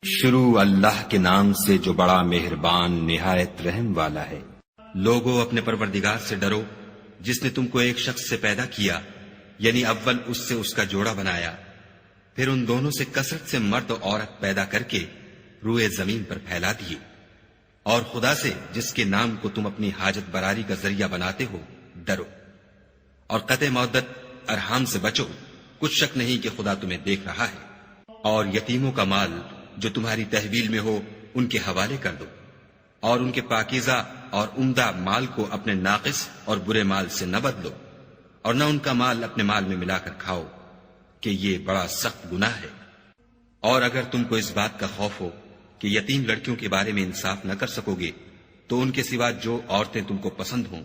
شروع اللہ کے نام سے جو بڑا مہربان نہایت رحم والا ہے۔ لوگو اپنے پروردگار سے ڈرو جس نے تم کو ایک شخص سے پیدا کیا، یعنی اول اس سے اس کا جوڑا بنایا، پھر ان دونوں سے کثرت سے مرد و عورت پیدا کر کے روئے زمین پر پھیلا دیے، اور خدا سے جس کے نام کو تم اپنی حاجت براری کا ذریعہ بناتے ہو ڈرو، اور قطع مودت ارحام سے بچو، کچھ شک نہیں کہ خدا تمہیں دیکھ رہا ہے۔ اور یتیموں کا مال جو تمہاری تحویل میں ہو ان کے حوالے کر دو، اور ان کے پاکیزہ اور عمدہ مال کو اپنے ناقص اور برے مال سے نہ بدلو، اور نہ ان کا مال اپنے مال میں ملا کر کھاؤ کہ یہ بڑا سخت گناہ ہے۔ اور اگر تم کو اس بات کا خوف ہو کہ یتیم لڑکیوں کے بارے میں انصاف نہ کر سکو گے تو ان کے سوا جو عورتیں تم کو پسند ہوں،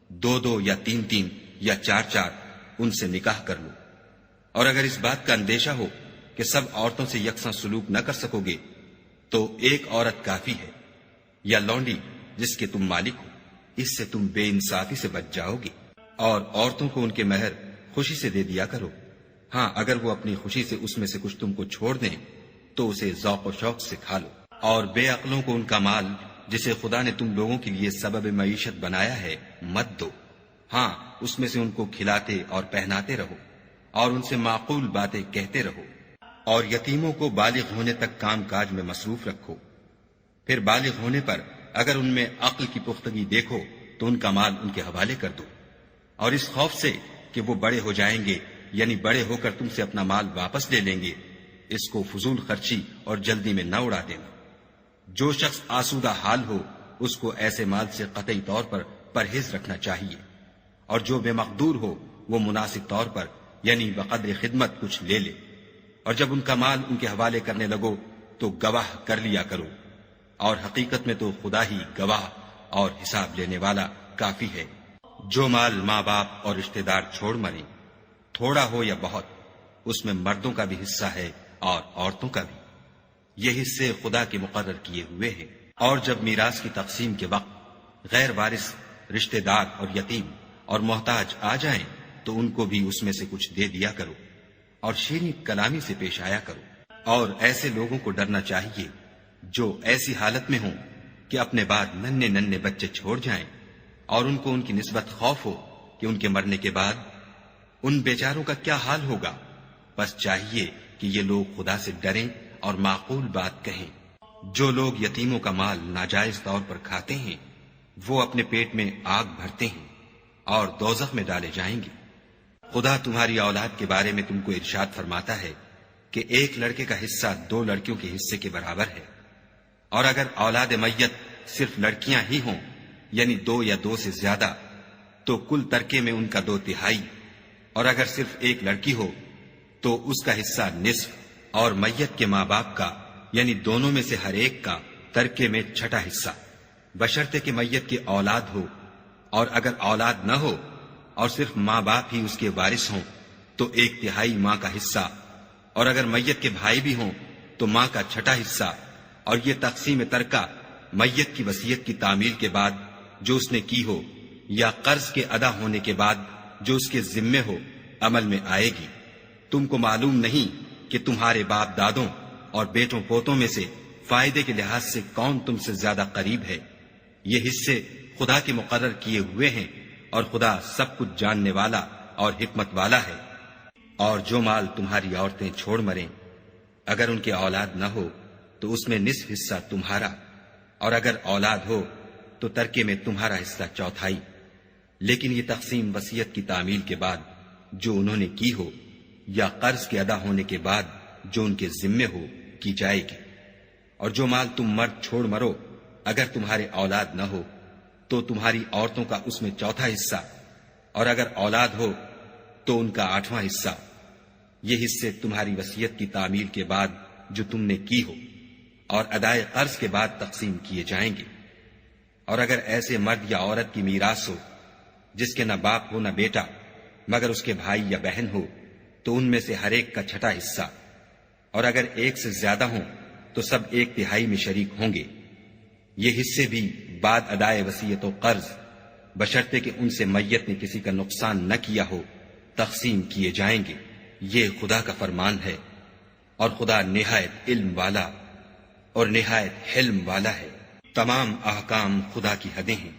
2 یا 3 یا 4 ان سے نکاح کر لو۔ اور اگر اس بات کا اندیشہ ہو کہ سب عورتوں سے یکساں سلوک نہ کر سکو گے تو ایک عورت کافی ہے، یا لونڈی جس کے تم مالک ہو، اس سے تم بے انصافی سے بچ جاؤ گے۔ اور عورتوں کو ان کے مہر خوشی سے دے دیا کرو، ہاں اگر وہ اپنی خوشی سے اس میں سے کچھ تم کو چھوڑ دیں تو اسے ذوق و شوق سے کھا لو۔ اور بے عقلوں کو ان کا مال جسے خدا نے تم لوگوں کے لیے سبب معیشت بنایا ہے مت دو، ہاں اس میں سے ان کو کھلاتے اور پہناتے رہو، اور ان سے معقول باتیں کہتے رہو۔ اور یتیموں کو بالغ ہونے تک کام کاج میں مصروف رکھو، پھر بالغ ہونے پر اگر ان میں عقل کی پختگی دیکھو تو ان کا مال ان کے حوالے کر دو، اور اس خوف سے کہ وہ بڑے ہو جائیں گے، یعنی بڑے ہو کر تم سے اپنا مال واپس لے لیں گے، اس کو فضول خرچی اور جلدی میں نہ اڑا دینا۔ جو شخص آسودہ حال ہو اس کو ایسے مال سے قطعی طور پر پرہیز رکھنا چاہیے، اور جو بے مقدور ہو وہ مناسب طور پر یعنی بقدر خدمت کچھ لے لے۔ اور جب ان کا مال ان کے حوالے کرنے لگو تو گواہ کر لیا کرو، اور حقیقت میں تو خدا ہی گواہ اور حساب لینے والا کافی ہے۔ جو مال ماں باپ اور رشتہ دار چھوڑ مریں، تھوڑا ہو یا بہت، اس میں مردوں کا بھی حصہ ہے اور عورتوں کا بھی، یہ حصے خدا کے مقرر کیے ہوئے ہیں۔ اور جب میراث کی تقسیم کے وقت غیر وارث رشتہ دار اور یتیم اور محتاج آ جائیں تو ان کو بھی اس میں سے کچھ دے دیا کرو، اور شیریں کلامی سے پیش آیا کرو۔ اور ایسے لوگوں کو ڈرنا چاہیے جو ایسی حالت میں ہوں کہ اپنے بعد ننھے بچے چھوڑ جائیں، اور ان کو ان کی نسبت خوف ہو کہ ان کے مرنے کے بعد ان بیچاروں کا کیا حال ہوگا۔ بس چاہیے کہ یہ لوگ خدا سے ڈریں اور معقول بات کہیں۔ جو لوگ یتیموں کا مال ناجائز طور پر کھاتے ہیں وہ اپنے پیٹ میں آگ بھرتے ہیں اور دوزخ میں ڈالے جائیں گے۔ خدا تمہاری اولاد کے بارے میں تم کو ارشاد فرماتا ہے کہ ایک لڑکے کا حصہ 2 لڑکیوں کے حصے کے برابر ہے، اور اگر اولاد میت صرف لڑکیاں ہی ہوں یعنی 2 یا 2 سے زیادہ تو کل ترکے میں ان کا 2/3، اور اگر صرف ایک لڑکی ہو تو اس کا حصہ نصف، اور میت کے ماں باپ کا یعنی دونوں میں سے ہر ایک کا ترکے میں 6واں حصہ، بشرطے کہ میت کی اولاد ہو۔ اور اگر اولاد نہ ہو اور صرف ماں باپ ہی اس کے وارث ہوں تو 1/3 ماں کا حصہ، اور اگر میت کے بھائی بھی ہوں تو ماں کا 6واں حصہ۔ اور یہ تقسیم ترکہ میت کی وصیت کی تعمیل کے بعد جو اس نے کی ہو یا قرض کے ادا ہونے کے بعد جو اس کے ذمے ہو عمل میں آئے گی۔ تم کو معلوم نہیں کہ تمہارے باپ دادوں اور بیٹوں پوتوں میں سے فائدے کے لحاظ سے کون تم سے زیادہ قریب ہے۔ یہ حصے خدا کے مقرر کیے ہوئے ہیں، اور خدا سب کچھ جاننے والا اور حکمت والا ہے۔ اور جو مال تمہاری عورتیں چھوڑ مریں، اگر ان کے اولاد نہ ہو تو اس میں نصف حصہ تمہارا، اور اگر اولاد ہو تو ترکے میں تمہارا حصہ 1/4۔ لیکن یہ تقسیم وصیت کی تعمیل کے بعد جو انہوں نے کی ہو یا قرض کے ادا ہونے کے بعد جو ان کے ذمے ہو کی جائے گی۔ اور جو مال تم مرد چھوڑ مرو اگر تمہارے اولاد نہ ہو تو تمہاری عورتوں کا اس میں 1/4 حصہ، اور اگر اولاد ہو تو ان کا 8واں حصہ۔ یہ حصے تمہاری وصیت کی تعمیل کے بعد جو تم نے کی ہو اور ادائے قرض کے بعد تقسیم کیے جائیں گے۔ اور اگر ایسے مرد یا عورت کی میراث ہو جس کے نہ باپ ہو نہ بیٹا مگر اس کے بھائی یا بہن ہو تو ان میں سے ہر ایک کا 6واں حصہ، اور اگر ایک سے زیادہ ہوں تو سب 1/3 میں شریک ہوں گے۔ یہ حصے بھی بعد ادائے وصیت و قرض بشرطے کہ ان سے میت نے کسی کا نقصان نہ کیا ہو تقسیم کیے جائیں گے۔ یہ خدا کا فرمان ہے، اور خدا نہایت علم والا اور نہایت حلم والا ہے۔ تمام احکام خدا کی حدیں ہیں،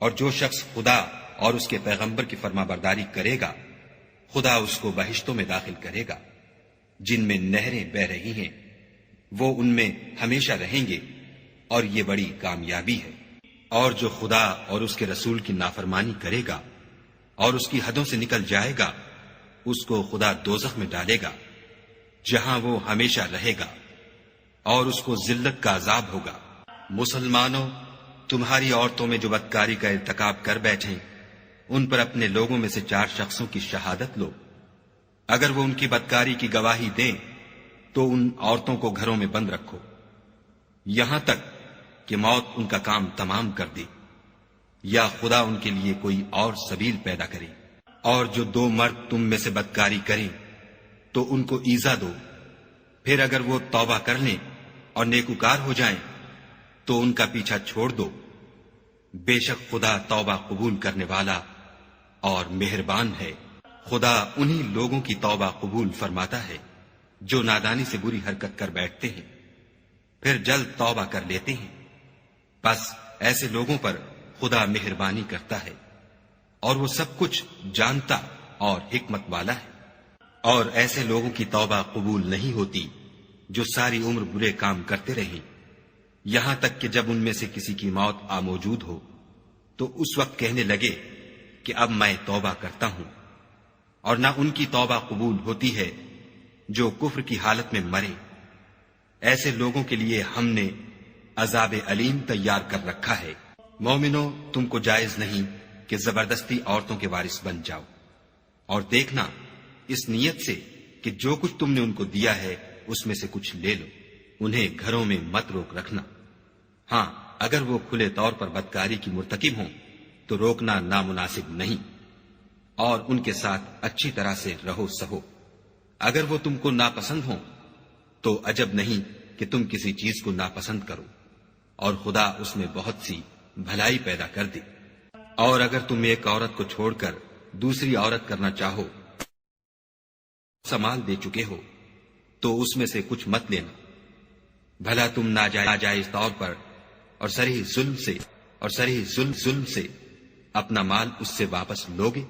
اور جو شخص خدا اور اس کے پیغمبر کی فرما برداری کرے گا خدا اس کو بہشتوں میں داخل کرے گا جن میں نہریں بہ رہی ہیں، وہ ان میں ہمیشہ رہیں گے، اور یہ بڑی کامیابی ہے۔ اور جو خدا اور اس کے رسول کی نافرمانی کرے گا اور اس کی حدوں سے نکل جائے گا اس کو خدا دوزخ میں ڈالے گا جہاں وہ ہمیشہ رہے گا، اور اس کو ذلت کا عذاب ہوگا۔ مسلمانوں، تمہاری عورتوں میں جو بدکاری کا ارتکاب کر بیٹھیں ان پر اپنے لوگوں میں سے 4 شخصوں کی شہادت لو۔ اگر وہ ان کی بدکاری کی گواہی دیں تو ان عورتوں کو گھروں میں بند رکھو یہاں تک کہ موت ان کا کام تمام کر دے یا خدا ان کے لیے کوئی اور سبیل پیدا کرے۔ اور جو 2 مرد تم میں سے بدکاری کریں تو ان کو ایذا دو، پھر اگر وہ توبہ کر لیں اور نیکوکار ہو جائیں تو ان کا پیچھا چھوڑ دو۔ بے شک خدا توبہ قبول کرنے والا اور مہربان ہے۔ خدا انہی لوگوں کی توبہ قبول فرماتا ہے جو نادانی سے بری حرکت کر بیٹھتے ہیں پھر جلد توبہ کر لیتے ہیں، بس ایسے لوگوں پر خدا مہربانی کرتا ہے اور وہ سب کچھ جانتا اور حکمت والا ہے۔ اور ایسے لوگوں کی توبہ قبول نہیں ہوتی جو ساری عمر برے کام کرتے رہیں یہاں تک کہ جب ان میں سے کسی کی موت آ موجود ہو تو اس وقت کہنے لگے کہ اب میں توبہ کرتا ہوں۔ اور نہ ان کی توبہ قبول ہوتی ہے جو کفر کی حالت میں مرے۔ ایسے لوگوں کے لیے ہم نے عذاب علیم تیار کر رکھا ہے۔ مومنو، تم کو جائز نہیں کہ زبردستی عورتوں کے وارث بن جاؤ، اور دیکھنا اس نیت سے کہ جو کچھ تم نے ان کو دیا ہے اس میں سے کچھ لے لو، انہیں گھروں میں مت روک رکھنا۔ ہاں، اگر وہ کھلے طور پر بدکاری کی مرتکب ہوں تو روکنا نامناسب نہیں، اور ان کے ساتھ اچھی طرح سے رہو سہو۔ اگر وہ تم کو ناپسند ہوں تو عجب نہیں کہ تم کسی چیز کو ناپسند کرو، اور خدا اس میں بہت سی بھلائی پیدا کر دے۔ اور اگر تم ایک عورت کو چھوڑ کر دوسری عورت کرنا چاہو، سمال دے چکے ہو تو اس میں سے کچھ مت لینا، بھلا تم ناجائز طور پر اور صریح ظلم سے اپنا مال اس سے واپس لوگے؟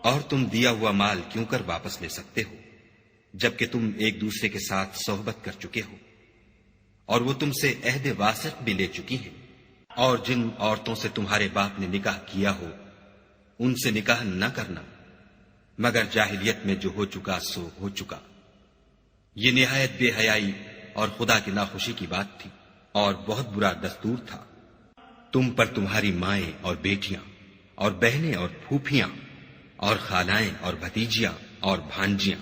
اور تم دیا ہوا مال کیوں کر واپس لے سکتے ہو جبکہ تم ایک دوسرے کے ساتھ صحبت کر چکے ہو اور وہ تم سے عہد واسق بھی لے چکی ہیں۔ اور جن عورتوں سے تمہارے باپ نے نکاح کیا ہو ان سے نکاح نہ کرنا مگر جاہلیت میں جو ہو چکا سو ہو چکا۔ یہ نہایت بے حیائی اور خدا کی ناخوشی کی بات تھی اور بہت برا دستور تھا۔ تم پر تمہاری مائیں اور بیٹیاں اور بہنیں اور پھوپھیاں اور خالائیں اور بھتیجیاں اور بھانجیاں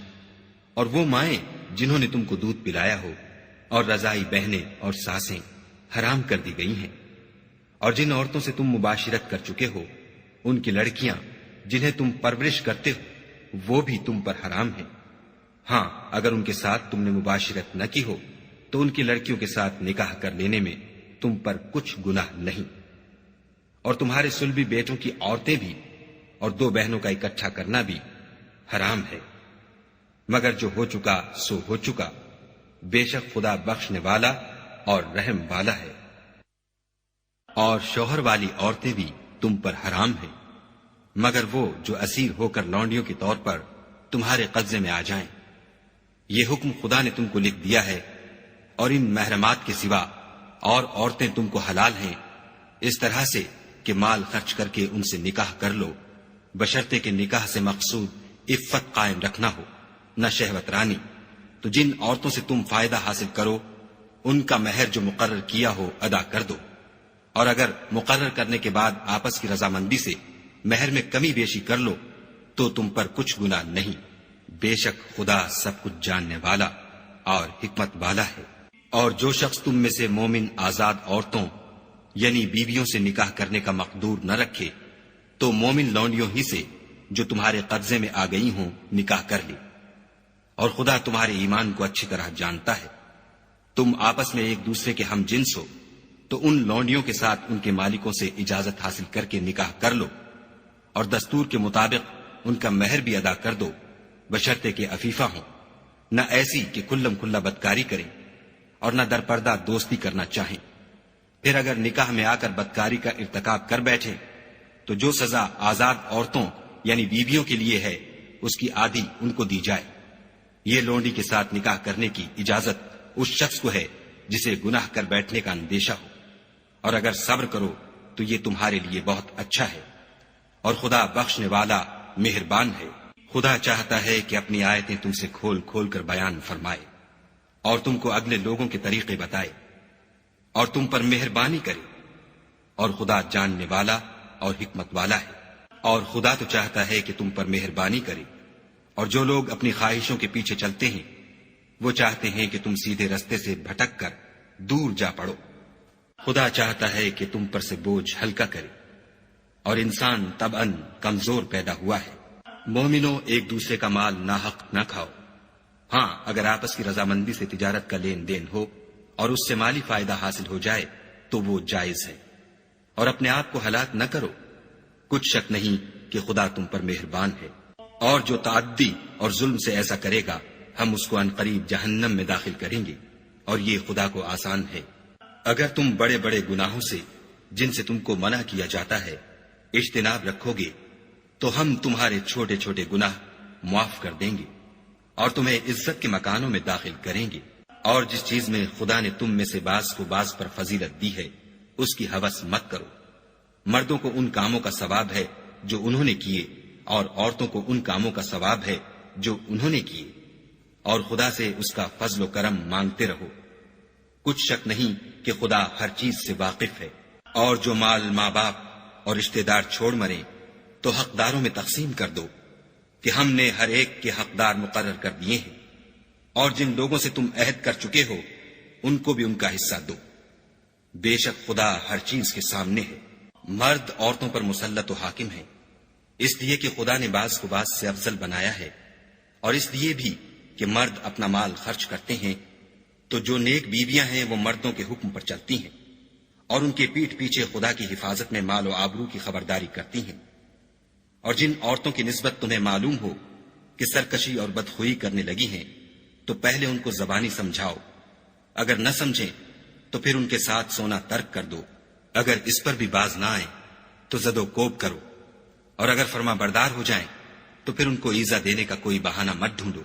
اور وہ مائیں جنہوں نے تم کو دودھ پلایا ہو اور رضائی بہنیں اور ساسیں حرام کر دی گئی ہیں۔ اور جن عورتوں سے تم مباشرت کر چکے ہو ان کی لڑکیاں جنہیں تم پرورش کرتے ہو وہ بھی تم پر حرام ہیں۔ ہاں، اگر ان کے ساتھ تم نے مباشرت نہ کی ہو تو ان کی لڑکیوں کے ساتھ نکاح کر لینے میں تم پر کچھ گناہ نہیں۔ اور تمہارے صلبی بیٹوں کی عورتیں بھی اور 2 بہنوں کا اکٹھا کرنا بھی حرام ہے، مگر جو ہو چکا سو ہو چکا، بے شک خدا بخشنے والا اور رحم والا ہے۔ اور شوہر والی عورتیں بھی تم پر حرام ہیں مگر وہ جو اسیر ہو کر لونڈیوں کے طور پر تمہارے قبضے میں آ جائیں۔ یہ حکم خدا نے تم کو لکھ دیا ہے، اور ان محرمات کے سوا اور عورتیں تم کو حلال ہیں اس طرح سے کہ مال خرچ کر کے ان سے نکاح کر لو، بشرطے کہ نکاح سے مقصود عفت قائم رکھنا ہو، نہ شہوت رانی۔ تو جن عورتوں سے تم فائدہ حاصل کرو ان کا مہر جو مقرر کیا ہو ادا کر دو، اور اگر مقرر کرنے کے بعد آپس کی رضامندی سے مہر میں کمی بیشی کر لو تو تم پر کچھ گناہ نہیں، بے شک خدا سب کچھ جاننے والا اور حکمت والا ہے۔ اور جو شخص تم میں سے مومن آزاد عورتوں یعنی بیویوں سے نکاح کرنے کا مقدور نہ رکھے تو مومن لونڈیوں ہی سے جو تمہارے قبضے میں آ گئی ہوں نکاح کر لی، اور خدا تمہارے ایمان کو اچھی طرح جانتا ہے۔ تم آپس میں ایک دوسرے کے ہم جنس ہو تو ان لونڈیوں کے ساتھ ان کے مالکوں سے اجازت حاصل کر کے نکاح کر لو، اور دستور کے مطابق ان کا مہر بھی ادا کر دو، بشرطے کہ عفیفہ ہوں، نہ ایسی کہ کھلم کھلا بدکاری کریں، اور نہ درپردہ دوستی کرنا چاہیں۔ پھر اگر نکاح میں آ کر بدکاری کا ارتکاب کر بیٹھے تو جو سزا آزاد عورتوں یعنی بیویوں کے لیے ہے اس کی آدھی ان کو دی جائے۔ یہ لونڈی کے ساتھ نکاح کرنے کی اجازت اس شخص کو ہے جسے گناہ کر بیٹھنے کا اندیشہ ہو، اور اگر صبر کرو تو یہ تمہارے لیے بہت اچھا ہے، اور خدا بخشنے والا مہربان ہے۔ خدا چاہتا ہے کہ اپنی آیتیں تم سے کھول کھول کر بیان فرمائے اور تم کو اگلے لوگوں کے طریقے بتائے اور تم پر مہربانی کرے، اور خدا جاننے والا اور حکمت والا ہے۔ اور خدا تو چاہتا ہے کہ تم پر مہربانی کرے، اور جو لوگ اپنی خواہشوں کے پیچھے چلتے ہیں وہ چاہتے ہیں کہ تم سیدھے رستے سے بھٹک کر دور جا پڑو۔ خدا چاہتا ہے کہ تم پر سے بوجھ ہلکا کرے، اور انسان طبعاً کمزور پیدا ہوا ہے۔ مومنوں، ایک دوسرے کا مال ناحق نہ کھاؤ۔ ہاں، اگر آپس کی رضامندی سے تجارت کا لین دین ہو اور اس سے مالی فائدہ حاصل ہو جائے تو وہ جائز ہے، اور اپنے آپ کو ہلاک نہ کرو۔ کچھ شک نہیں کہ خدا تم پر مہربان ہے، اور جو تعدی اور ظلم سے ایسا کرے گا ہم اس کو عنقریب جہنم میں داخل کریں گے، اور یہ خدا کو آسان ہے۔ اگر تم بڑے بڑے گناہوں سے جن سے تم کو منع کیا جاتا ہے اجتناب رکھو گے تو ہم تمہارے چھوٹے چھوٹے گناہ معاف کر دیں گے اور تمہیں عزت کے مکانوں میں داخل کریں گے۔ اور جس چیز میں خدا نے تم میں سے بعض کو بعض پر فضیلت دی ہے اس کی ہوس مت کرو۔ مردوں کو ان کاموں کا ثواب ہے جو انہوں نے کیے، اور عورتوں کو ان کاموں کا ثواب ہے جو انہوں نے کیے، اور خدا سے اس کا فضل و کرم مانگتے رہو۔ کچھ شک نہیں کہ خدا ہر چیز سے واقف ہے۔ اور جو مال ماں باپ اور رشتہ دار چھوڑ مرے تو حقداروں میں تقسیم کر دو کہ ہم نے ہر ایک کے حقدار مقرر کر دیے ہیں، اور جن لوگوں سے تم عہد کر چکے ہو ان کو بھی ان کا حصہ دو۔ بے شک خدا ہر چیز کے سامنے ہے۔ مرد عورتوں پر مسلط و حاکم ہے، اس لیے کہ خدا نے بعض کو بعض سے افضل بنایا ہے، اور اس لیے بھی کہ مرد اپنا مال خرچ کرتے ہیں تو جو نیک بیویاں ہیں وہ مردوں کے حکم پر چلتی ہیں اور ان کے پیٹھ پیچھے خدا کی حفاظت میں مال و آبرو کی خبرداری کرتی ہیں۔ اور جن عورتوں کی نسبت تمہیں معلوم ہو کہ سرکشی اور بدخوئی کرنے لگی ہیں تو پہلے ان کو زبانی سمجھاؤ، اگر نہ سمجھیں تو پھر ان کے ساتھ سونا ترک کر دو۔ اگر اس پر بھی باز نہ آئیں تو زد و کوب کرو، اور اگر فرما بردار ہو جائیں تو پھر ان کو ایذا دینے کا کوئی بہانہ مت ڈھونڈو۔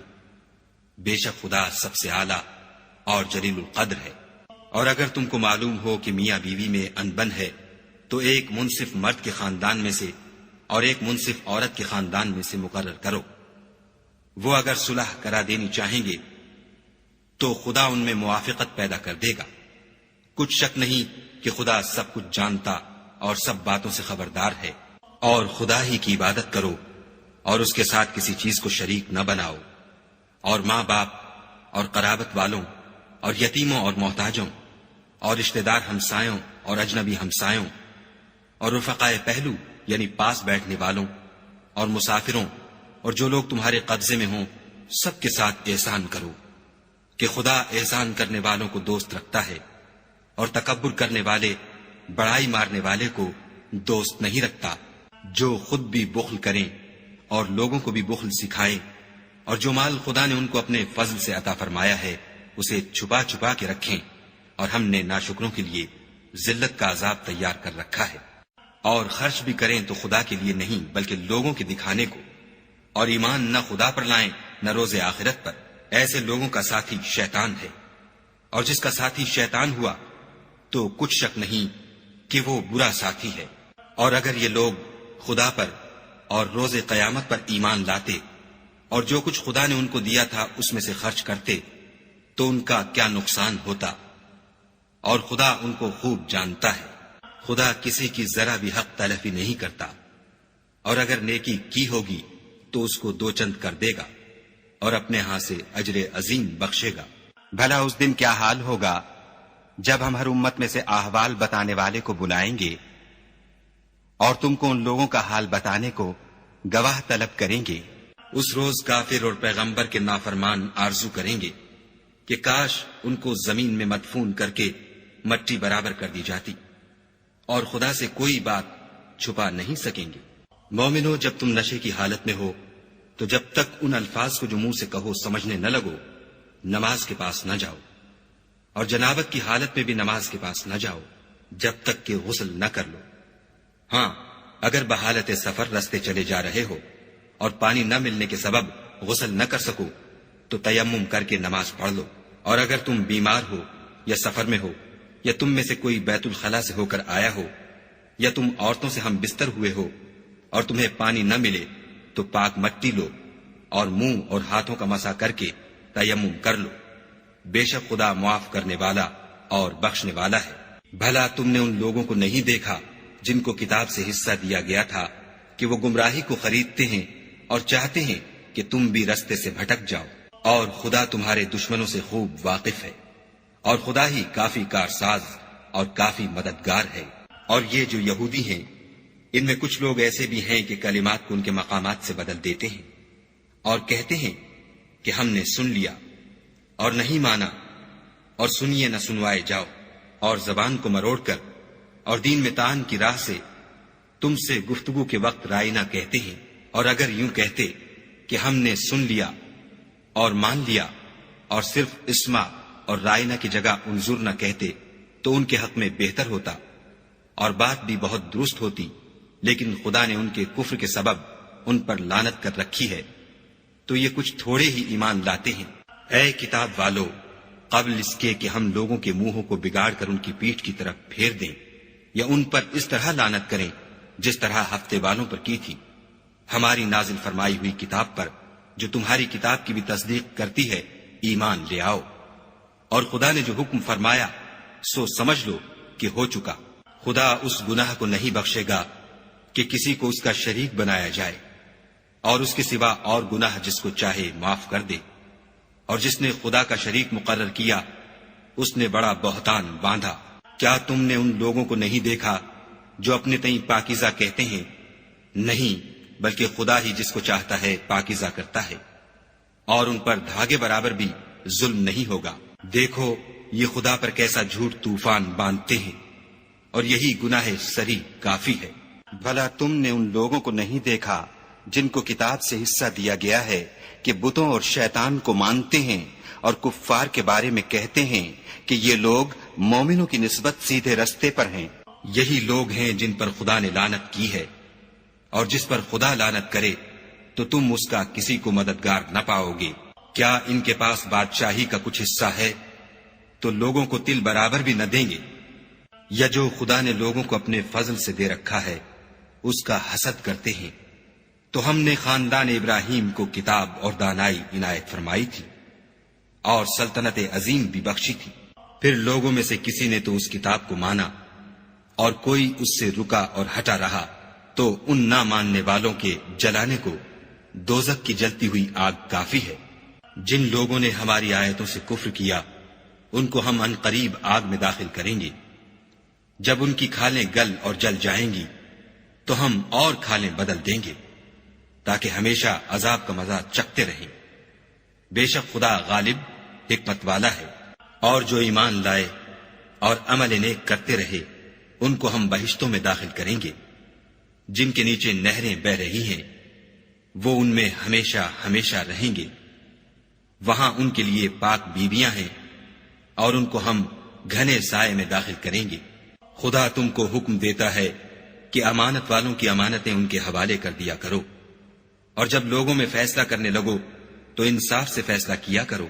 بے شک خدا سب سے اعلیٰ اور جلیل القدر ہے۔ اور اگر تم کو معلوم ہو کہ میاں بیوی میں انبن ہے تو ایک منصف مرد کے خاندان میں سے اور ایک منصف عورت کے خاندان میں سے مقرر کرو۔ وہ اگر صلح کرا دینی چاہیں گے تو خدا ان میں موافقت پیدا کر دے گا۔ کچھ شک نہیں کہ خدا سب کچھ جانتا اور سب باتوں سے خبردار ہے۔ اور خدا ہی کی عبادت کرو اور اس کے ساتھ کسی چیز کو شریک نہ بناؤ، اور ماں باپ اور قرابت والوں اور یتیموں اور محتاجوں اور رشتہ دار ہمسایوں اور اجنبی ہمسایوں اور رفقائے پہلو یعنی پاس بیٹھنے والوں اور مسافروں اور جو لوگ تمہارے قبضے میں ہوں سب کے ساتھ احسان کرو، کہ خدا احسان کرنے والوں کو دوست رکھتا ہے اور تکبر کرنے والے بڑائی مارنے والے کو دوست نہیں رکھتا۔ جو خود بھی بخل کریں اور لوگوں کو بھی بخل سکھائیں، اور جو مال خدا نے ان کو اپنے فضل سے عطا فرمایا ہے اسے چھپا چھپا کے رکھیں، اور ہم نے ناشکروں کے لیے ذلت کا عذاب تیار کر رکھا ہے۔ اور خرچ بھی کریں تو خدا کے لیے نہیں بلکہ لوگوں کے دکھانے کو، اور ایمان نہ خدا پر لائیں نہ روز آخرت پر۔ ایسے لوگوں کا ساتھی شیطان ہے، اور جس کا ساتھی شیطان ہوا تو کچھ شک نہیں کہ وہ برا ساتھی ہے۔ اور اگر یہ لوگ خدا پر اور روز قیامت پر ایمان لاتے اور جو کچھ خدا نے ان کو دیا تھا اس میں سے خرچ کرتے تو ان کا کیا نقصان ہوتا، اور خدا ان کو خوب جانتا ہے۔ خدا کسی کی ذرا بھی حق تلفی نہیں کرتا، اور اگر نیکی کی ہوگی تو اس کو 2 چند کر دے گا اور اپنے ہاں سے اجر عظیم بخشے گا۔ بھلا اس دن کیا حال ہوگا جب ہم ہر امت میں سے احوال بتانے والے کو بلائیں گے اور تم کو ان لوگوں کا حال بتانے کو گواہ طلب کریں گے۔ اس روز کافر اور پیغمبر کے نافرمان آرزو کریں گے کہ کاش ان کو زمین میں مدفون کر کے مٹی برابر کر دی جاتی، اور خدا سے کوئی بات چھپا نہیں سکیں گے۔ مومنو، جب تم نشے کی حالت میں ہو تو جب تک ان الفاظ کو جو منہ سے کہو سمجھنے نہ لگو نماز کے پاس نہ جاؤ، اور جنابت کی حالت میں بھی نماز کے پاس نہ جاؤ جب تک کہ غسل نہ کر لو۔ ہاں، اگر بحالت سفر رستے چلے جا رہے ہو اور پانی نہ ملنے کے سبب غسل نہ کر سکو تو تیمم کر کے نماز پڑھ لو۔ اور اگر تم بیمار ہو یا سفر میں ہو یا تم میں سے کوئی بیت الخلا سے ہو کر آیا ہو یا تم عورتوں سے ہم بستر ہوئے ہو اور تمہیں پانی نہ ملے تو پاک مٹی لو اور منہ اور ہاتھوں کا مسح کر کے تیمم کر لو۔ بے شک خدا معاف کرنے والا اور بخشنے والا ہے۔ بھلا تم نے ان لوگوں کو نہیں دیکھا جن کو کتاب سے حصہ دیا گیا تھا کہ وہ گمراہی کو خریدتے ہیں اور چاہتے ہیں کہ تم بھی رستے سے بھٹک جاؤ، اور خدا تمہارے دشمنوں سے خوب واقف ہے، اور خدا ہی کافی کارساز اور کافی مددگار ہے۔ اور یہ جو یہودی ہیں، ان میں کچھ لوگ ایسے بھی ہیں کہ کلمات کو ان کے مقامات سے بدل دیتے ہیں اور کہتے ہیں کہ ہم نے سن لیا اور نہیں مانا، اور سنیے نہ سنوائے جاؤ، اور زبان کو مروڑ کر اور دین میں طعن کی راہ سے تم سے گفتگو کے وقت رائے نہ کہتے ہیں۔ اور اگر یوں کہتے کہ ہم نے سن لیا اور مان لیا اور صرف اسمع اور رائنا کی جگہ انظر نہ کہتے تو ان کے حق میں بہتر ہوتا اور بات بھی بہت درست ہوتی، لیکن خدا نے ان کے کفر کے سبب ان پر لعنت کر رکھی ہے، تو یہ کچھ تھوڑے ہی ایمان لاتے ہیں۔ اے کتاب والو، قبل اس کے کہ ہم لوگوں کے منہوں کو بگاڑ کر ان کی پیٹھ کی طرف پھیر دیں یا ان پر اس طرح لعنت کریں جس طرح ہفتے والوں پر کی تھی، ہماری نازل فرمائی ہوئی کتاب پر جو تمہاری کتاب کی بھی تصدیق کرتی ہے ایمان لے آؤ۔ اور خدا نے جو حکم فرمایا سو سمجھ لو کہ ہو چکا۔ خدا اس گناہ کو نہیں بخشے گا کہ کسی کو اس کا شریک بنایا جائے، اور اس کے سوا اور گناہ جس کو چاہے معاف کر دے، اور جس نے خدا کا شریک مقرر کیا اس نے بڑا بہتان باندھا۔ کیا تم نے ان لوگوں کو نہیں دیکھا جو اپنے تئیں پاکیزہ کہتے ہیں؟ نہیں، بلکہ خدا ہی جس کو چاہتا ہے پاکیزہ کرتا ہے، اور ان پر دھاگے برابر بھی ظلم نہیں ہوگا۔ دیکھو یہ خدا پر کیسا جھوٹ طوفان باندھتے ہیں، اور یہی گناہ سری کافی ہے۔ بھلا تم نے ان لوگوں کو نہیں دیکھا جن کو کتاب سے حصہ دیا گیا ہے کہ بتوں اور شیطان کو مانتے ہیں اور کفار کے بارے میں کہتے ہیں کہ یہ لوگ مومنوں کی نسبت سیدھے رستے پر ہیں؟ یہی لوگ ہیں جن پر خدا نے لعنت کی ہے، اور جس پر خدا لعنت کرے تو تم اس کا کسی کو مددگار نہ پاؤ گے۔ کیا ان کے پاس بادشاہی کا کچھ حصہ ہے تو لوگوں کو تل برابر بھی نہ دیں گے؟ یا جو خدا نے لوگوں کو اپنے فضل سے دے رکھا ہے اس کا حسد کرتے ہیں؟ تو ہم نے خاندان ابراہیم کو کتاب اور دانائی عنایت فرمائی تھی اور سلطنت عظیم بھی بخشی تھی۔ پھر لوگوں میں سے کسی نے تو اس کتاب کو مانا اور کوئی اس سے رکا اور ہٹا رہا، تو ان نہ ماننے والوں کے جلانے کو دوزخ کی جلتی ہوئی آگ کافی ہے۔ جن لوگوں نے ہماری آیتوں سے کفر کیا ان کو ہم ان قریب آگ میں داخل کریں گے۔ جب ان کی کھالیں گل اور جل جائیں گی تو ہم اور کھالیں بدل دیں گے تاکہ ہمیشہ عذاب کا مزہ چکھتے رہیں۔ بے شک خدا غالب حکمت والا ہے۔ اور جو ایمان لائے اور عمل نیک کرتے رہے ان کو ہم بہشتوں میں داخل کریں گے جن کے نیچے نہریں بہ رہی ہیں، وہ ان میں ہمیشہ ہمیشہ رہیں گے۔ وہاں ان کے لیے پاک بیویاں ہیں اور ان کو ہم گھنے سائے میں داخل کریں گے۔ خدا تم کو حکم دیتا ہے کہ امانت والوں کی امانتیں ان کے حوالے کر دیا کرو، اور جب لوگوں میں فیصلہ کرنے لگو تو انصاف سے فیصلہ کیا کرو۔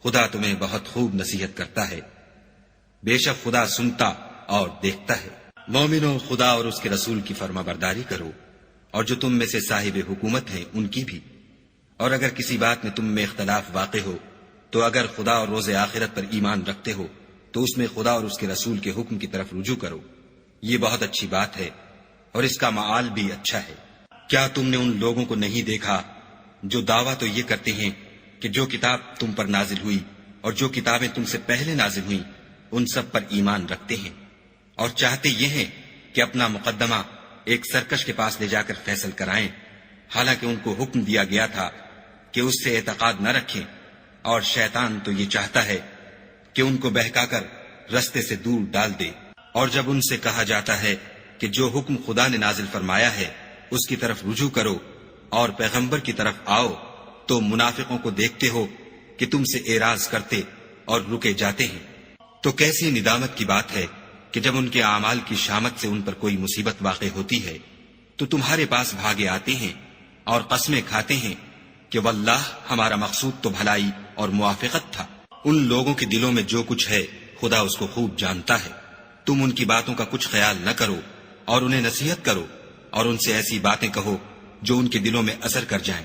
خدا تمہیں بہت خوب نصیحت کرتا ہے، بے شک خدا سنتا اور دیکھتا ہے۔ مومنوں، خدا اور اس کے رسول کی فرما برداری کرو، اور جو تم میں سے صاحب حکومت ہیں ان کی بھی۔ اور اگر کسی بات میں تم میں اختلاف واقع ہو تو اگر خدا اور روز آخرت پر ایمان رکھتے ہو تو اس میں خدا اور اس کے رسول کے حکم کی طرف رجوع کرو، یہ بہت اچھی بات ہے اور اس کا معال بھی اچھا ہے۔ کیا تم نے ان لوگوں کو نہیں دیکھا جو دعویٰ تو یہ کرتے ہیں کہ جو کتاب تم پر نازل ہوئی اور جو کتابیں تم سے پہلے نازل ہوئیں ان سب پر ایمان رکھتے ہیں، اور چاہتے یہ ہیں کہ اپنا مقدمہ ایک سرکش کے پاس لے جا کر فیصل کرائیں، حالانکہ ان کو حکم دیا گیا تھا کہ اس سے اعتقاد نہ رکھیں، اور شیطان تو یہ چاہتا ہے کہ ان کو بہکا کر رستے سے دور ڈال دے۔ اور جب ان سے کہا جاتا ہے کہ جو حکم خدا نے نازل فرمایا ہے اس کی طرف رجوع کرو اور پیغمبر کی طرف آؤ، تو منافقوں کو دیکھتے ہو کہ تم سے اعراض کرتے اور رکے جاتے ہیں۔ تو کیسی ندامت کی بات ہے کہ جب ان کے اعمال کی شامت سے ان پر کوئی مصیبت واقع ہوتی ہے تو تمہارے پاس بھاگے آتے ہیں اور قسمیں کھاتے ہیں کہ واللہ ہمارا مقصود تو بھلائی اور موافقت تھا۔ ان لوگوں کے دلوں میں جو کچھ ہے خدا اس کو خوب جانتا ہے۔ تم ان کی باتوں کا کچھ خیال نہ کرو اور انہیں نصیحت کرو اور ان سے ایسی باتیں کہو جو ان کے دلوں میں اثر کر جائیں۔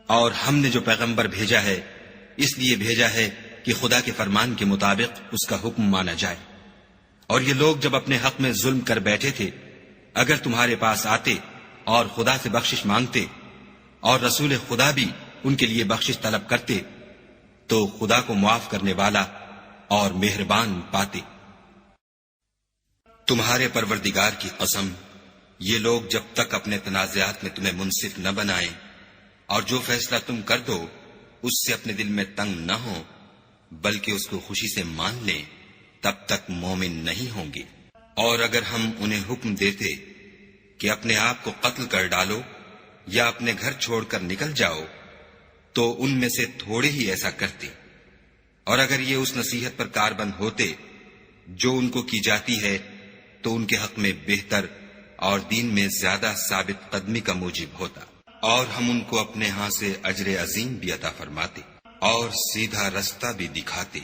اور ہم نے جو پیغمبر بھیجا ہے اس لیے بھیجا ہے کہ خدا کے فرمان کے مطابق اس کا حکم مانا جائے۔ اور یہ لوگ جب اپنے حق میں ظلم کر بیٹھے تھے اگر تمہارے پاس آتے اور خدا سے بخشش مانگتے اور رسول خدا بھی ان کے لیے بخشش طلب کرتے تو خدا کو معاف کرنے والا اور مہربان پاتے۔ تمہارے پروردگار کی قسم، یہ لوگ جب تک اپنے تنازعات میں تمہیں منصف نہ بنائیں اور جو فیصلہ تم کر دو اس سے اپنے دل میں تنگ نہ ہو بلکہ اس کو خوشی سے مان لیں تب تک مومن نہیں ہوں گے۔ اور اگر ہم انہیں حکم دیتے کہ اپنے آپ کو قتل کر ڈالو یا اپنے گھر چھوڑ کر نکل جاؤ تو ان میں سے تھوڑے ہی ایسا کرتے، اور اگر یہ اس نصیحت پر کاربند ہوتے جو ان کو کی جاتی ہے تو ان کے حق میں بہتر اور دین میں زیادہ ثابت قدمی کا موجب ہوتا، اور ہم ان کو اپنے ہاں سے اجر عظیم بھی عطا فرماتے اور سیدھا رستہ بھی دکھاتے۔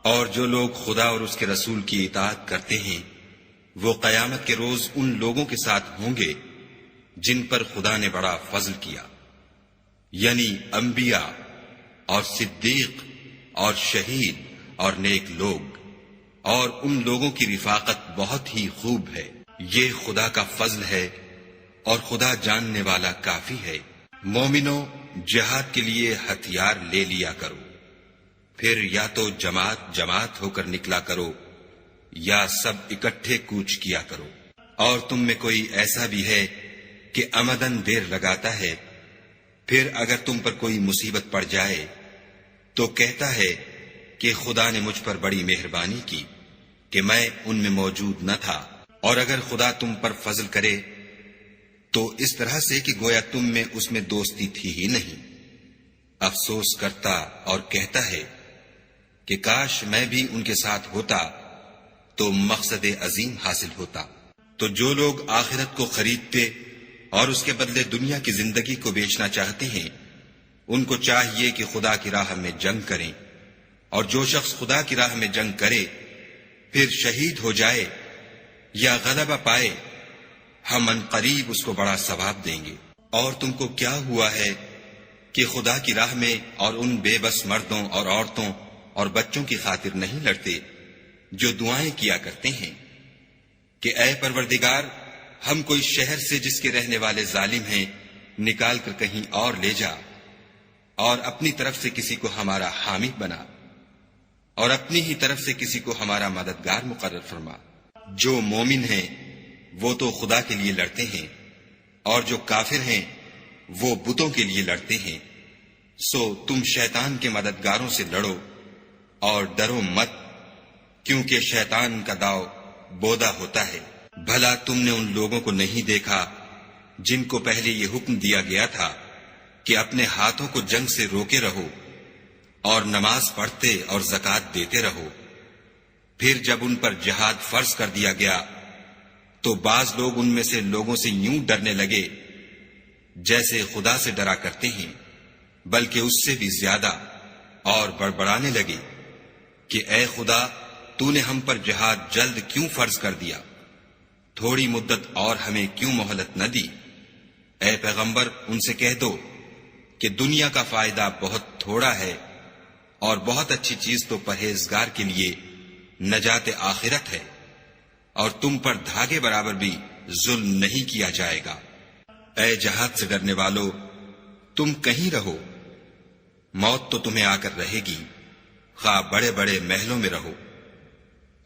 اور جو لوگ خدا اور اس کے رسول کی اطاعت کرتے ہیں وہ قیامت کے روز ان لوگوں کے ساتھ ہوں گے جن پر خدا نے بڑا فضل کیا، یعنی انبیاء اور صدیق اور شہید اور نیک لوگ، اور ان لوگوں کی رفاقت بہت ہی خوب ہے۔ یہ خدا کا فضل ہے اور خدا جاننے والا کافی ہے۔ مومنوں، جہاد کے لیے ہتھیار لے لیا کرو، پھر یا تو جماعت جماعت ہو کر نکلا کرو یا سب اکٹھے کوچ کیا کرو۔ اور تم میں کوئی ایسا بھی ہے کہ عمدن دیر لگاتا ہے، پھر اگر تم پر کوئی مصیبت پڑ جائے تو کہتا ہے کہ خدا نے مجھ پر بڑی مہربانی کی کہ میں ان میں موجود نہ تھا۔ اور اگر خدا تم پر فضل کرے تو اس طرح سے کہ گویا تم میں اس میں دوستی تھی ہی نہیں، افسوس کرتا اور کہتا ہے کہ کاش میں بھی ان کے ساتھ ہوتا تو مقصد عظیم حاصل ہوتا۔ تو جو لوگ آخرت کو خریدتے اور اس کے بدلے دنیا کی زندگی کو بیچنا چاہتے ہیں ان کو چاہیے کہ خدا کی راہ میں جنگ کریں، اور جو شخص خدا کی راہ میں جنگ کرے پھر شہید ہو جائے یا غلبہ پائے ہم ان قریب اس کو بڑا ثواب دیں گے۔ اور تم کو کیا ہوا ہے کہ خدا کی راہ میں اور ان بے بس مردوں اور عورتوں اور بچوں کی خاطر نہیں لڑتے جو دعائیں کیا کرتے ہیں کہ اے پروردگار ہم کوئی شہر سے جس کے رہنے والے ظالم ہیں نکال کر کہیں اور لے جا، اور اپنی طرف سے کسی کو ہمارا حامی بنا اور اپنی ہی طرف سے کسی کو ہمارا مددگار مقرر فرما۔ جو مومن ہیں وہ تو خدا کے لیے لڑتے ہیں اور جو کافر ہیں وہ بتوں کے لیے لڑتے ہیں۔ سو تم شیطان کے مددگاروں سے لڑو اور ڈرو مت، کیونکہ شیطان کا داؤ بودا ہوتا ہے۔ بھلا تم نے ان لوگوں کو نہیں دیکھا جن کو پہلے یہ حکم دیا گیا تھا کہ اپنے ہاتھوں کو جنگ سے روکے رہو اور نماز پڑھتے اور زکوٰۃ دیتے رہو، پھر جب ان پر جہاد فرض کر دیا گیا تو بعض لوگ ان میں سے لوگوں سے یوں ڈرنے لگے جیسے خدا سے ڈرا کرتے ہیں، بلکہ اس سے بھی زیادہ، اور بڑبڑانے لگے کہ اے خدا تو نے ہم پر جہاد جلد کیوں فرض کر دیا، تھوڑی مدت اور ہمیں کیوں مہلت نہ دی۔ اے پیغمبر ان سے کہہ دو کہ دنیا کا فائدہ بہت تھوڑا ہے اور بہت اچھی چیز تو پرہیزگار کے لیے نجات آخرت ہے، اور تم پر دھاگے برابر بھی ظلم نہیں کیا جائے گا۔ اے جہاد سے ڈرنے والو، تم کہیں رہو، موت تو تمہیں آ کر رہے گی، خواہ بڑے بڑے محلوں میں رہو۔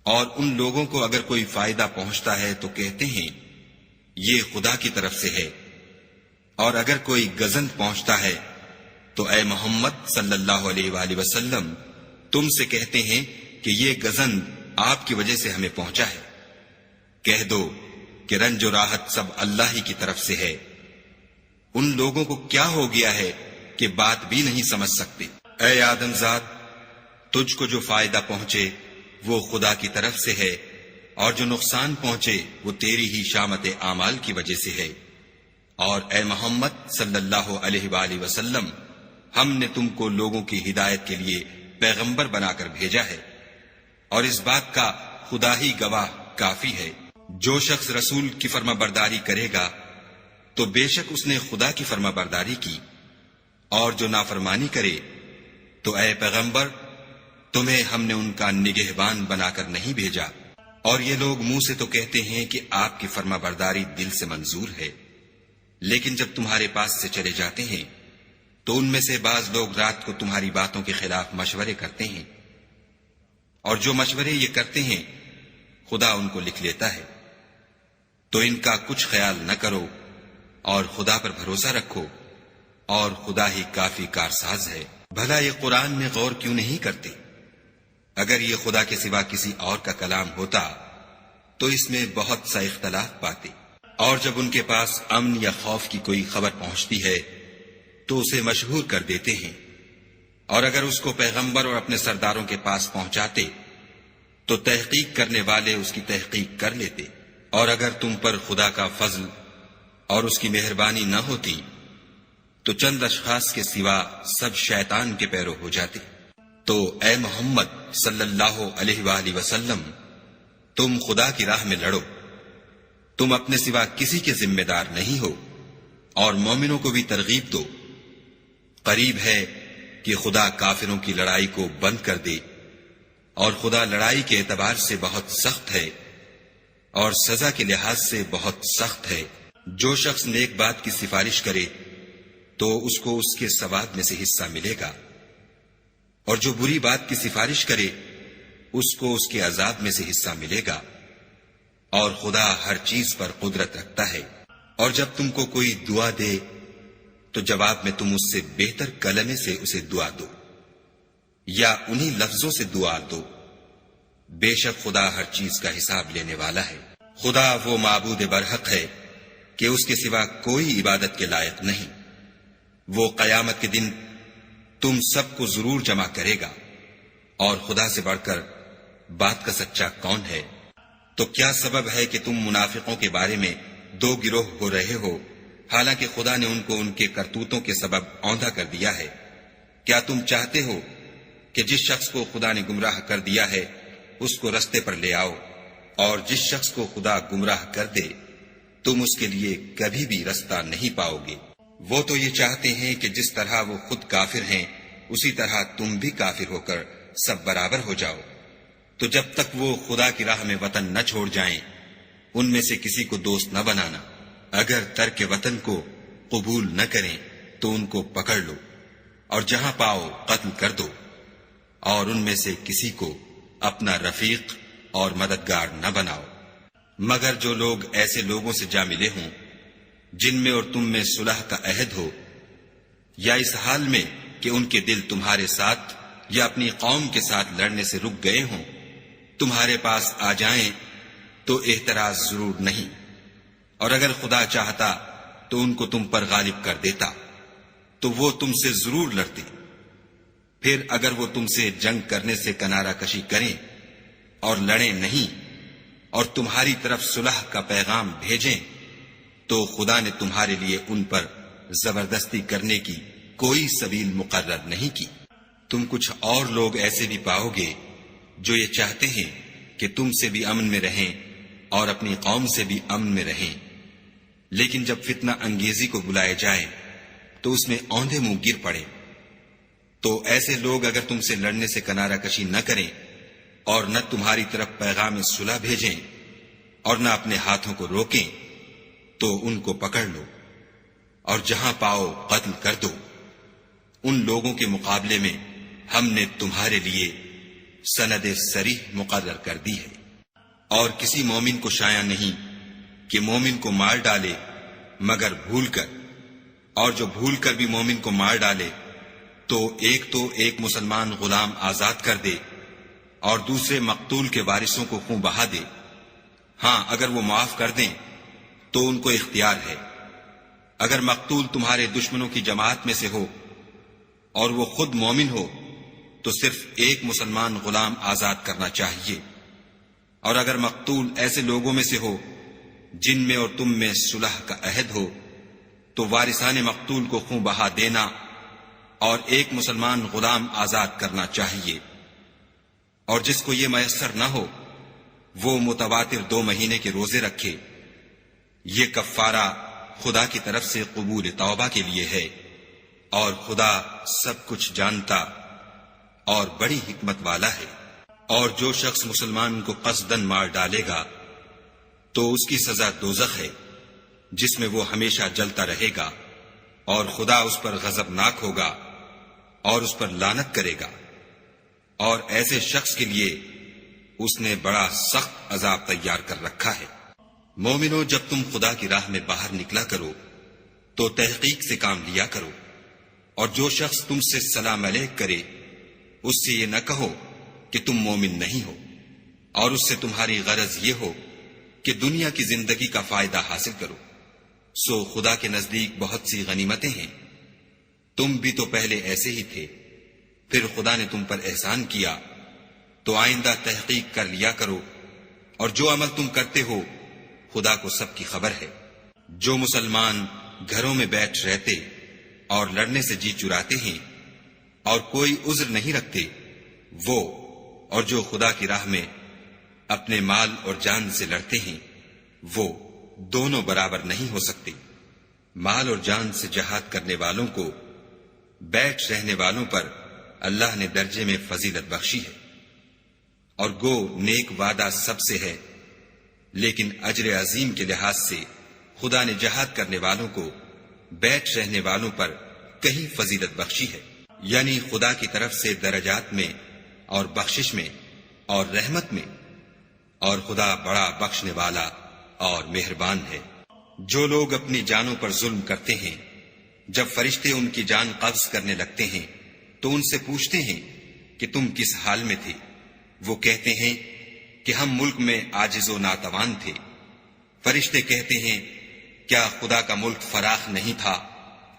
اور ان لوگوں کو اگر کوئی فائدہ پہنچتا ہے تو کہتے ہیں یہ خدا کی طرف سے ہے، اور اگر کوئی گزند پہنچتا ہے تو اے محمد صلی اللہ علیہ وآلہ وسلم تم سے کہتے ہیں کہ یہ گزند آپ کی وجہ سے ہمیں پہنچا ہے۔ کہہ دو کہ رنج و راحت سب اللہ ہی کی طرف سے ہے۔ ان لوگوں کو کیا ہو گیا ہے کہ بات بھی نہیں سمجھ سکتے۔ اے آدم ذات، تجھ کو جو فائدہ پہنچے وہ خدا کی طرف سے ہے، اور جو نقصان پہنچے وہ تیری ہی شامت اعمال کی وجہ سے ہے۔ اور اے محمد صلی اللہ علیہ وآلہ وسلم، ہم نے تم کو لوگوں کی ہدایت کے لیے پیغمبر بنا کر بھیجا ہے، اور اس بات کا خدا ہی گواہ کافی ہے۔ جو شخص رسول کی فرما برداری کرے گا تو بے شک اس نے خدا کی فرما برداری کی، اور جو نافرمانی کرے تو اے پیغمبر تمہیں ہم نے ان کا نگہبان بنا کر نہیں بھیجا۔ اور یہ لوگ منہ سے تو کہتے ہیں کہ آپ کی فرما برداری دل سے منظور ہے، لیکن جب تمہارے پاس سے چلے جاتے ہیں تو ان میں سے بعض لوگ رات کو تمہاری باتوں کے خلاف مشورے کرتے ہیں، اور جو مشورے یہ کرتے ہیں خدا ان کو لکھ لیتا ہے۔ تو ان کا کچھ خیال نہ کرو اور خدا پر بھروسہ رکھو، اور خدا ہی کافی کارساز ہے۔ بھلا یہ قرآن میں غور کیوں نہیں کرتے؟ اگر یہ خدا کے سوا کسی اور کا کلام ہوتا تو اس میں بہت سا اختلاف پاتے۔ اور جب ان کے پاس امن یا خوف کی کوئی خبر پہنچتی ہے تو اسے مشہور کر دیتے ہیں، اور اگر اس کو پیغمبر اور اپنے سرداروں کے پاس پہنچاتے تو تحقیق کرنے والے اس کی تحقیق کر لیتے۔ اور اگر تم پر خدا کا فضل اور اس کی مہربانی نہ ہوتی تو چند اشخاص کے سوا سب شیطان کے پیرو ہو جاتے۔ تو اے محمد صلی اللہ علیہ وآلہ وسلم، تم خدا کی راہ میں لڑو، تم اپنے سوا کسی کے ذمہ دار نہیں ہو، اور مومنوں کو بھی ترغیب دو۔ قریب ہے کہ خدا کافروں کی لڑائی کو بند کر دے، اور خدا لڑائی کے اعتبار سے بہت سخت ہے اور سزا کے لحاظ سے بہت سخت ہے۔ جو شخص نیک بات کی سفارش کرے تو اس کو اس کے ثواب میں سے حصہ ملے گا، اور جو بری بات کی سفارش کرے اس کو اس کے عذاب میں سے حصہ ملے گا، اور خدا ہر چیز پر قدرت رکھتا ہے۔ اور جب تم کو کوئی دعا دے تو جواب میں تم اس سے بہتر کلمے سے اسے دعا دو، یا انہی لفظوں سے دعا دو، بے شک خدا ہر چیز کا حساب لینے والا ہے۔ خدا وہ معبود برحق ہے کہ اس کے سوا کوئی عبادت کے لائق نہیں۔ وہ قیامت کے دن تم سب کو ضرور جمع کرے گا، اور خدا سے بڑھ کر بات کا سچا کون ہے؟ تو کیا سبب ہے کہ تم منافقوں کے بارے میں دو گروہ ہو رہے ہو، حالانکہ خدا نے ان کو ان کے کرتوتوں کے سبب اوندھا کر دیا ہے؟ کیا تم چاہتے ہو کہ جس شخص کو خدا نے گمراہ کر دیا ہے اس کو رستے پر لے آؤ، اور جس شخص کو خدا گمراہ کر دے تم اس کے لیے کبھی بھی رستہ نہیں پاؤ گے۔ وہ تو یہ چاہتے ہیں کہ جس طرح وہ خود کافر ہیں اسی طرح تم بھی کافر ہو کر سب برابر ہو جاؤ۔ تو جب تک وہ خدا کی راہ میں وطن نہ چھوڑ جائیں ان میں سے کسی کو دوست نہ بنانا۔ اگر ترک وطن کو قبول نہ کریں تو ان کو پکڑ لو، اور جہاں پاؤ قتل کر دو، اور ان میں سے کسی کو اپنا رفیق اور مددگار نہ بناؤ، مگر جو لوگ ایسے لوگوں سے جا ملے ہوں جن میں اور تم میں صلح کا عہد ہو، یا اس حال میں کہ ان کے دل تمہارے ساتھ یا اپنی قوم کے ساتھ لڑنے سے رک گئے ہوں، تمہارے پاس آ جائیں تو اعتراض ضرور نہیں، اور اگر خدا چاہتا تو ان کو تم پر غالب کر دیتا تو وہ تم سے ضرور لڑتے۔ پھر اگر وہ تم سے جنگ کرنے سے کنارہ کشی کریں اور لڑیں نہیں اور تمہاری طرف صلح کا پیغام بھیجیں تو خدا نے تمہارے لیے ان پر زبردستی کرنے کی کوئی سبیل مقرر نہیں کی۔ تم کچھ اور لوگ ایسے بھی پاؤ گے جو یہ چاہتے ہیں کہ تم سے بھی امن میں رہیں اور اپنی قوم سے بھی امن میں رہیں، لیکن جب فتنہ انگیزی کو بلائے جائے تو اس میں اوندھے منہ گر پڑے۔ تو ایسے لوگ اگر تم سے لڑنے سے کنارہ کشی نہ کریں اور نہ تمہاری طرف پیغام صلح بھیجیں اور نہ اپنے ہاتھوں کو روکیں تو ان کو پکڑ لو، اور جہاں پاؤ قتل کر دو۔ ان لوگوں کے مقابلے میں ہم نے تمہارے لیے سند صریح مقرر کر دی ہے، اور کسی مومن کو شایع نہیں کہ مومن کو مار ڈالے مگر بھول کر، اور جو بھول کر بھی مومن کو مار ڈالے تو ایک مسلمان غلام آزاد کر دے اور دوسرے مقتول کے وارثوں کو خون بہا دے۔ ہاں اگر وہ معاف کر دیں تو ان کو اختیار ہے۔ اگر مقتول تمہارے دشمنوں کی جماعت میں سے ہو اور وہ خود مومن ہو تو صرف ایک مسلمان غلام آزاد کرنا چاہیے، اور اگر مقتول ایسے لوگوں میں سے ہو جن میں اور تم میں صلح کا عہد ہو تو وارثان مقتول کو خون بہا دینا اور ایک مسلمان غلام آزاد کرنا چاہیے، اور جس کو یہ میسر نہ ہو وہ متواتر 2 مہینے کے روزے رکھے۔ یہ کفارہ خدا کی طرف سے قبول توبہ کے لیے ہے، اور خدا سب کچھ جانتا اور بڑی حکمت والا ہے۔ اور جو شخص مسلمان کو قصدن مار ڈالے گا تو اس کی سزا دوزخ ہے، جس میں وہ ہمیشہ جلتا رہے گا، اور خدا اس پر غضبناک ہوگا اور اس پر لعنت کرے گا، اور ایسے شخص کے لیے اس نے بڑا سخت عذاب تیار کر رکھا ہے۔ مومنو، جب تم خدا کی راہ میں باہر نکلا کرو تو تحقیق سے کام لیا کرو، اور جو شخص تم سے سلام علیک کرے اس سے یہ نہ کہو کہ تم مومن نہیں ہو، اور اس سے تمہاری غرض یہ ہو کہ دنیا کی زندگی کا فائدہ حاصل کرو۔ سو خدا کے نزدیک بہت سی غنیمتیں ہیں، تم بھی تو پہلے ایسے ہی تھے، پھر خدا نے تم پر احسان کیا، تو آئندہ تحقیق کر لیا کرو، اور جو عمل تم کرتے ہو خدا کو سب کی خبر ہے۔ جو مسلمان گھروں میں بیٹھ رہتے اور لڑنے سے جی چراتے ہیں اور کوئی عذر نہیں رکھتے، وہ اور جو خدا کی راہ میں اپنے مال اور جان سے لڑتے ہیں وہ دونوں برابر نہیں ہو سکتے۔ مال اور جان سے جہاد کرنے والوں کو بیٹھ رہنے والوں پر اللہ نے درجے میں فضیلت بخشی ہے، اور گو نیک وعدہ سب سے ہے، لیکن اجر عظیم کے لحاظ سے خدا نے جہاد کرنے والوں کو بیٹھ رہنے والوں پر کہیں فضیلت بخشی ہے، یعنی خدا کی طرف سے درجات میں اور بخشش میں اور رحمت میں، اور خدا بڑا بخشنے والا اور مہربان ہے۔ جو لوگ اپنی جانوں پر ظلم کرتے ہیں، جب فرشتے ان کی جان قبض کرنے لگتے ہیں تو ان سے پوچھتے ہیں کہ تم کس حال میں تھے؟ وہ کہتے ہیں کہ ہم ملک میں عاجز و ناتوان تھے۔ فرشتے کہتے ہیں کیا خدا کا ملک فراخ نہیں تھا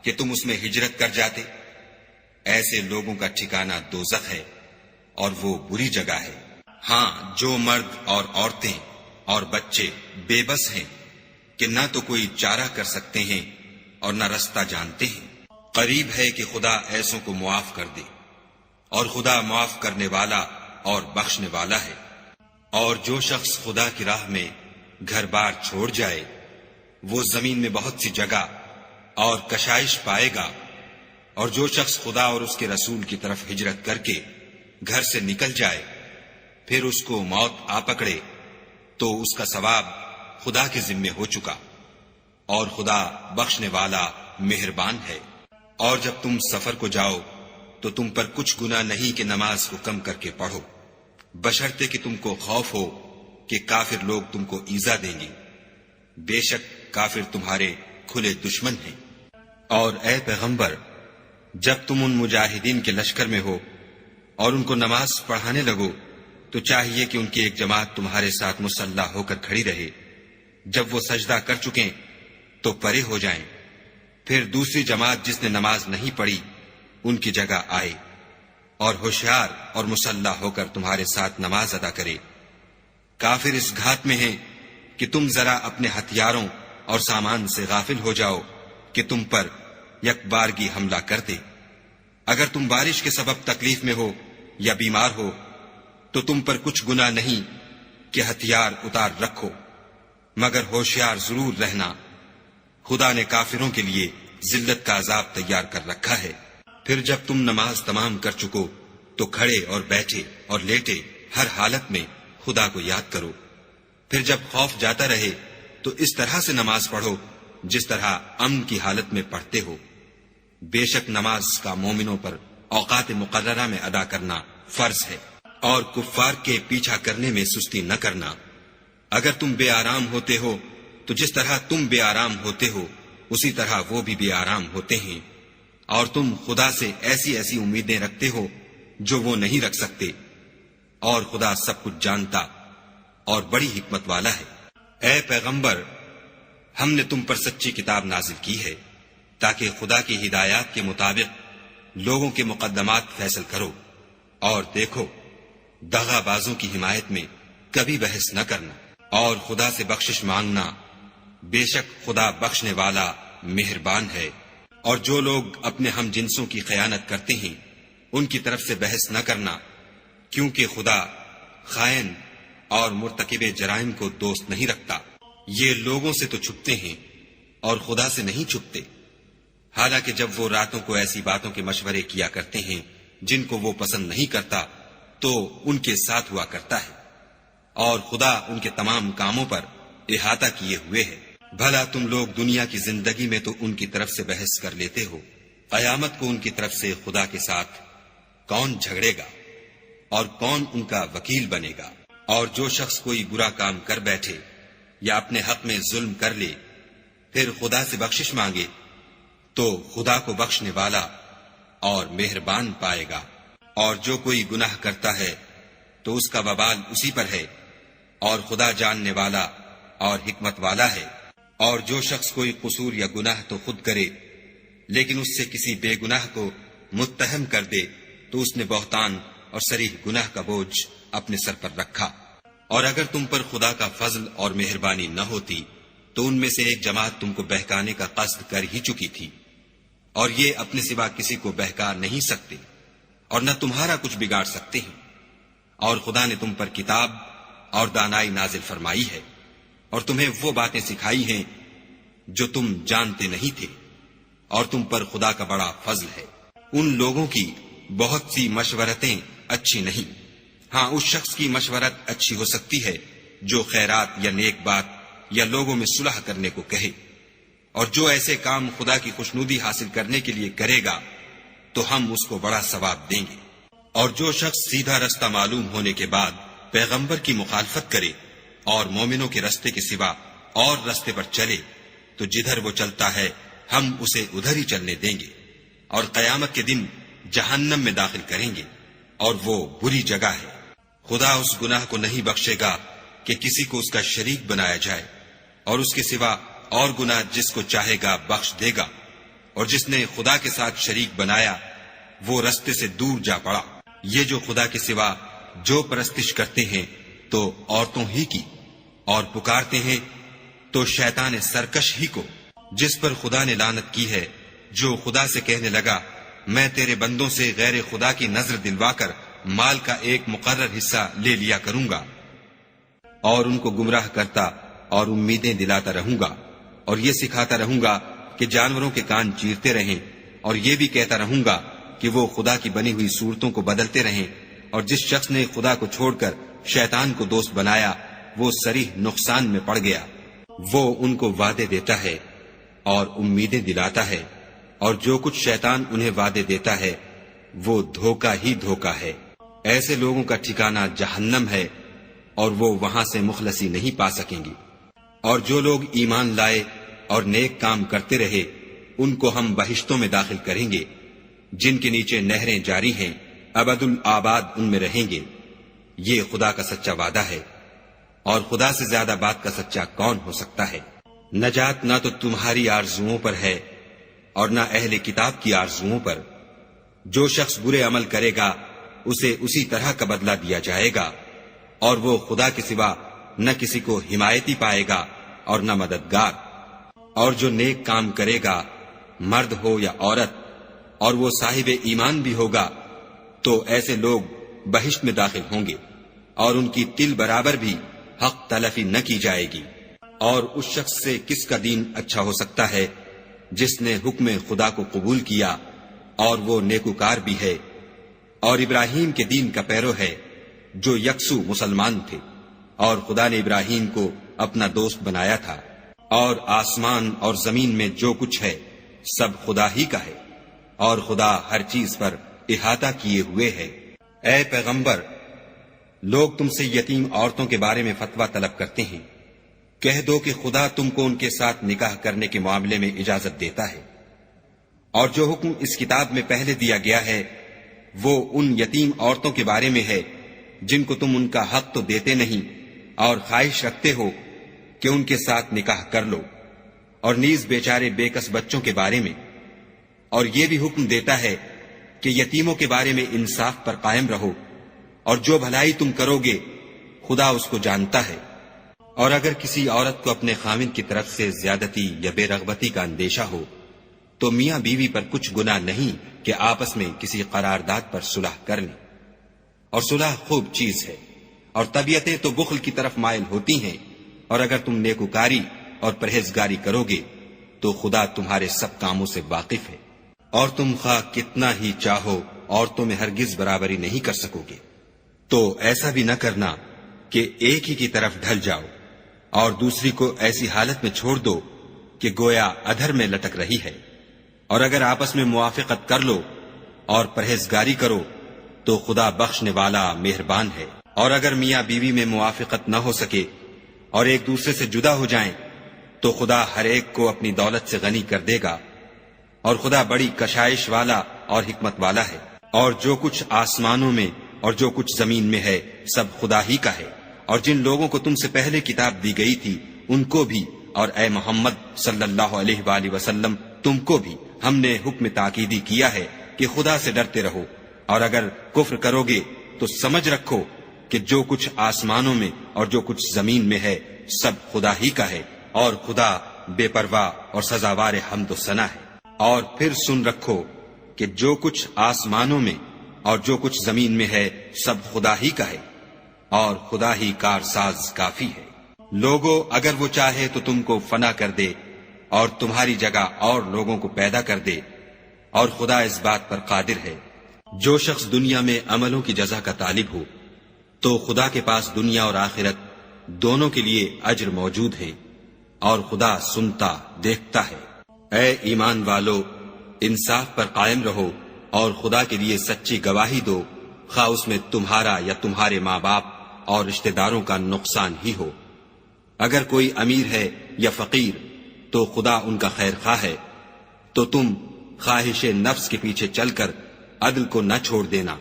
کہ تم اس میں ہجرت کر جاتے؟ ایسے لوگوں کا ٹھکانہ دوزخ ہے، اور وہ بری جگہ ہے۔ ہاں، جو مرد اور عورتیں اور بچے بے بس ہیں کہ نہ تو کوئی چارہ کر سکتے ہیں اور نہ رستہ جانتے ہیں، قریب ہے کہ خدا ایسوں کو معاف کر دے، اور خدا معاف کرنے والا اور بخشنے والا ہے۔ اور جو شخص خدا کی راہ میں گھر بار چھوڑ جائے وہ زمین میں بہت سی جگہ اور کشائش پائے گا، اور جو شخص خدا اور اس کے رسول کی طرف ہجرت کر کے گھر سے نکل جائے پھر اس کو موت آ پکڑے تو اس کا ثواب خدا کے ذمے ہو چکا، اور خدا بخشنے والا مہربان ہے۔ اور جب تم سفر کو جاؤ تو تم پر کچھ گناہ نہیں کہ نماز کو کم کر کے پڑھو، بشرطے کہ تم کو خوف ہو کہ کافر لوگ تم کو ایذا دیں گے، بے شک کافر تمہارے کھلے دشمن ہیں۔ اور اے پیغمبر، جب تم ان مجاہدین کے لشکر میں ہو اور ان کو نماز پڑھانے لگو تو چاہیے کہ ان کی ایک جماعت تمہارے ساتھ مسلح ہو کر کھڑی رہے، جب وہ سجدہ کر چکیں تو پرے ہو جائیں، پھر دوسری جماعت جس نے نماز نہیں پڑھی ان کی جگہ آئے، اور ہوشیار اور مسلح ہو کر تمہارے ساتھ نماز ادا کرے۔ کافر اس گھات میں ہیں کہ تم ذرا اپنے ہتھیاروں اور سامان سے غافل ہو جاؤ کہ تم پر یک بارگی حملہ کر دے۔ اگر تم بارش کے سبب تکلیف میں ہو یا بیمار ہو تو تم پر کچھ گناہ نہیں کہ ہتھیار اتار رکھو، مگر ہوشیار ضرور رہنا، خدا نے کافروں کے لیے ذلت کا عذاب تیار کر رکھا ہے۔ پھر جب تم نماز تمام کر چکو تو کھڑے اور بیٹھے اور لیٹے ہر حالت میں خدا کو یاد کرو، پھر جب خوف جاتا رہے تو اس طرح سے نماز پڑھو جس طرح امن کی حالت میں پڑھتے ہو۔ بے شک نماز کا مومنوں پر اوقات مقررہ میں ادا کرنا فرض ہے، اور کفار کے پیچھا کرنے میں سستی نہ کرنا۔ اگر تم بے آرام ہوتے ہو تو جس طرح تم بے آرام ہوتے ہو اسی طرح وہ بھی بے آرام ہوتے ہیں، اور تم خدا سے ایسی ایسی امیدیں رکھتے ہو جو وہ نہیں رکھ سکتے، اور خدا سب کچھ جانتا اور بڑی حکمت والا ہے۔ اے پیغمبر، ہم نے تم پر سچی کتاب نازل کی ہے تاکہ خدا کی ہدایات کے مطابق لوگوں کے مقدمات فیصل کرو، اور دیکھو، دغا بازوں کی حمایت میں کبھی بحث نہ کرنا، اور خدا سے بخشش مانگنا، بے شک خدا بخشنے والا مہربان ہے۔ اور جو لوگ اپنے ہم جنسوں کی خیانت کرتے ہیں ان کی طرف سے بحث نہ کرنا، کیونکہ خدا خائن اور مرتکب جرائم کو دوست نہیں رکھتا۔ یہ لوگوں سے تو چھپتے ہیں اور خدا سے نہیں چھپتے، حالانکہ جب وہ راتوں کو ایسی باتوں کے مشورے کیا کرتے ہیں جن کو وہ پسند نہیں کرتا تو ان کے ساتھ ہوا کرتا ہے، اور خدا ان کے تمام کاموں پر احاطہ کیے ہوئے ہے۔ بھلا تم لوگ دنیا کی زندگی میں تو ان کی طرف سے بحث کر لیتے ہو، قیامت کو ان کی طرف سے خدا کے ساتھ کون جھگڑے گا اور کون ان کا وکیل بنے گا؟ اور جو شخص کوئی برا کام کر بیٹھے یا اپنے حق میں ظلم کر لے پھر خدا سے بخشش مانگے تو خدا کو بخشنے والا اور مہربان پائے گا، اور جو کوئی گناہ کرتا ہے تو اس کا وبال اسی پر ہے، اور خدا جاننے والا اور حکمت والا ہے۔ اور جو شخص کوئی قصور یا گناہ تو خود کرے لیکن اس سے کسی بے گناہ کو متہم کر دے تو اس نے بہتان اور صریح گناہ کا بوجھ اپنے سر پر رکھا۔ اور اگر تم پر خدا کا فضل اور مہربانی نہ ہوتی تو ان میں سے ایک جماعت تم کو بہکانے کا قصد کر ہی چکی تھی، اور یہ اپنے سوا کسی کو بہکا نہیں سکتے اور نہ تمہارا کچھ بگاڑ سکتے ہیں۔ اور خدا نے تم پر کتاب اور دانائی نازل فرمائی ہے، اور تمہیں وہ باتیں سکھائی ہیں جو تم جانتے نہیں تھے، اور تم پر خدا کا بڑا فضل ہے۔ ان لوگوں کی بہت سی مشورتیں اچھی نہیں، ہاں اس شخص کی مشورت اچھی ہو سکتی ہے جو خیرات یا نیک بات یا لوگوں میں صلح کرنے کو کہے، اور جو ایسے کام خدا کی خوشنودی حاصل کرنے کے لیے کرے گا تو ہم اس کو بڑا ثواب دیں گے۔ اور جو شخص سیدھا رستہ معلوم ہونے کے بعد پیغمبر کی مخالفت کرے اور مومنوں کے رستے کے سوا اور رستے پر چلے تو جدھر وہ چلتا ہے ہم اسے ادھر ہی چلنے دیں گے، اور قیامت کے دن جہنم میں داخل کریں گے، اور وہ بری جگہ ہے۔ خدا اس گناہ کو نہیں بخشے گا کہ کسی کو اس کا شریک بنایا جائے، اور اس کے سوا اور گناہ جس کو چاہے گا بخش دے گا، اور جس نے خدا کے ساتھ شریک بنایا وہ رستے سے دور جا پڑا۔ یہ جو خدا کے سوا جو پرستش کرتے ہیں تو عورتوں ہی کی، اور پکارتے ہیں تو شیطان سرکش ہی کو، جس پر خدا نے لعنت کی ہے، جو خدا سے کہنے لگا میں تیرے بندوں سے غیر خدا کی نظر دلوا کر مال کا ایک مقرر حصہ لے لیا کروں گا، اور ان کو گمراہ کرتا اور امیدیں دلاتا رہوں گا، اور یہ سکھاتا رہوں گا کہ جانوروں کے کان چیرتے رہیں، اور یہ بھی کہتا رہوں گا کہ وہ خدا کی بنی ہوئی صورتوں کو بدلتے رہیں، اور جس شخص نے خدا کو چھوڑ کر شیطان کو دوست بنایا وہ صریح نقصان میں پڑ گیا۔ وہ ان کو وعدے دیتا ہے اور امیدیں دلاتا ہے، اور جو کچھ شیطان انہیں وعدے دیتا ہے وہ دھوکہ ہی دھوکہ ہے۔ ایسے لوگوں کا ٹھکانہ جہنم ہے، اور وہ وہاں سے مخلصی نہیں پا سکیں گی۔ اور جو لوگ ایمان لائے اور نیک کام کرتے رہے ان کو ہم بہشتوں میں داخل کریں گے جن کے نیچے نہریں جاری ہیں، ابد الآباد ان میں رہیں گے۔ یہ خدا کا سچا وعدہ ہے، اور خدا سے زیادہ بات کا سچا کون ہو سکتا ہے؟ نجات نہ تو تمہاری آرزوؤں پر ہے اور نہ اہل کتاب کی آرزوؤں پر۔ جو شخص برے عمل کرے گا اسے اسی طرح کا بدلہ دیا جائے گا، اور وہ خدا کے سوا نہ کسی کو حمایتی پائے گا اور نہ مددگار۔ اور جو نیک کام کرے گا مرد ہو یا عورت اور وہ صاحب ایمان بھی ہوگا تو ایسے لوگ بہشت میں داخل ہوں گے، اور ان کی تل برابر بھی حق تلفی نہ کی جائے گی۔ اور اس شخص سے کس کا دین اچھا ہو سکتا ہے جس نے حکم خدا کو قبول کیا اور وہ نیکوکار بھی ہے، اور ابراہیم کے دین کا پیرو ہے جو یکسو مسلمان تھے، اور خدا نے ابراہیم کو اپنا دوست بنایا تھا۔ اور آسمان اور زمین میں جو کچھ ہے سب خدا ہی کا ہے، اور خدا ہر چیز پر احاطہ کیے ہوئے ہے۔ اے پیغمبر، لوگ تم سے یتیم عورتوں کے بارے میں فتویٰ طلب کرتے ہیں، کہہ دو کہ خدا تم کو ان کے ساتھ نکاح کرنے کے معاملے میں اجازت دیتا ہے، اور جو حکم اس کتاب میں پہلے دیا گیا ہے وہ ان یتیم عورتوں کے بارے میں ہے جن کو تم ان کا حق تو دیتے نہیں اور خواہش رکھتے ہو کہ ان کے ساتھ نکاح کر لو، اور نیز بیچارے بے کس بچوں کے بارے میں۔ اور یہ بھی حکم دیتا ہے کہ یتیموں کے بارے میں انصاف پر قائم رہو، اور جو بھلائی تم کرو گے خدا اس کو جانتا ہے۔ اور اگر کسی عورت کو اپنے خاوند کی طرف سے زیادتی یا بے رغبتی کا اندیشہ ہو تو میاں بیوی پر کچھ گناہ نہیں کہ آپس میں کسی قرارداد پر صلح کر لیں، اور صلح خوب چیز ہے، اور طبیعتیں تو بخل کی طرف مائل ہوتی ہیں، اور اگر تم نیکوکاری اور پرہیزگاری کرو گے تو خدا تمہارے سب کاموں سے واقف ہے، اور تم خواہ کتنا ہی چاہو عورتوں میں ہرگز برابری نہیں کر سکو گے۔ تو ایسا بھی نہ کرنا کہ ایک ہی کی طرف ڈھل جاؤ اور دوسری کو ایسی حالت میں چھوڑ دو کہ گویا ادھر میں لٹک رہی ہے، اور اگر آپس میں موافقت کر لو اور پرہیزگاری کرو تو خدا بخشنے والا مہربان ہے۔ اور اگر میاں بیوی میں موافقت نہ ہو سکے اور ایک دوسرے سے جدا ہو جائیں تو خدا ہر ایک کو اپنی دولت سے غنی کر دے گا، اور خدا بڑی کشائش والا اور حکمت والا ہے۔ اور جو کچھ آسمانوں میں اور جو کچھ زمین میں ہے سب خدا ہی کا ہے، اور جن لوگوں کو تم سے پہلے کتاب دی گئی تھی ان کو بھی، اور اے محمد صلی اللہ علیہ وآلہ وسلم تم کو بھی ہم نے حکم تاکیدی کیا ہے کہ خدا سے ڈرتے رہو، اور اگر کفر کرو گے تو سمجھ رکھو کہ جو کچھ آسمانوں میں اور جو کچھ زمین میں ہے سب خدا ہی کا ہے، اور خدا بے پرواہ اور سزاوار حمد و ثنا ہے۔ اور پھر سن رکھو کہ جو کچھ آسمانوں میں اور جو کچھ زمین میں ہے سب خدا ہی کا ہے، اور خدا ہی کارساز کافی ہے۔ لوگوں اگر وہ چاہے تو تم کو فنا کر دے اور تمہاری جگہ اور لوگوں کو پیدا کر دے، اور خدا اس بات پر قادر ہے۔ جو شخص دنیا میں عملوں کی جزا کا طالب ہو تو خدا کے پاس دنیا اور آخرت دونوں کے لیے اجر موجود ہے، اور خدا سنتا دیکھتا ہے۔ اے ایمان والو، انصاف پر قائم رہو اور خدا کے لیے سچی گواہی دو، خواہ اس میں تمہارا یا تمہارے ماں باپ اور رشتہ داروں کا نقصان ہی ہو۔ اگر کوئی امیر ہے یا فقیر تو خدا ان کا خیر خواہ ہے، تو تم خواہش نفس کے پیچھے چل کر عدل کو نہ چھوڑ دینا۔